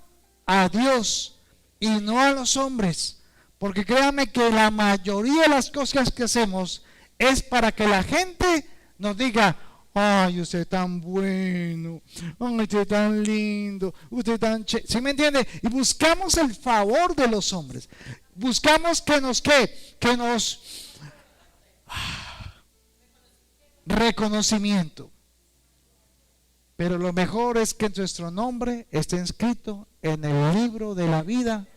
a Dios y no a los hombres, porque créanme que la mayoría de las cosas que hacemos es para que la gente nos diga: ay, usted es tan bueno, ay, usted es tan lindo, usted es tan ¿sí me entiende? Y buscamos el favor de los hombres, buscamos que nos reconocimiento. Pero lo mejor es que nuestro nombre esté inscrito en el libro de la vida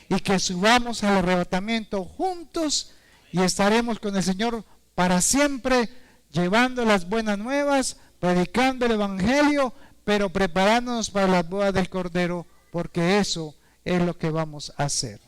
y que subamos al arrebatamiento juntos y estaremos con el Señor para siempre, llevando las buenas nuevas, predicando el evangelio, pero preparándonos para las bodas del Cordero, porque eso es lo que vamos a hacer.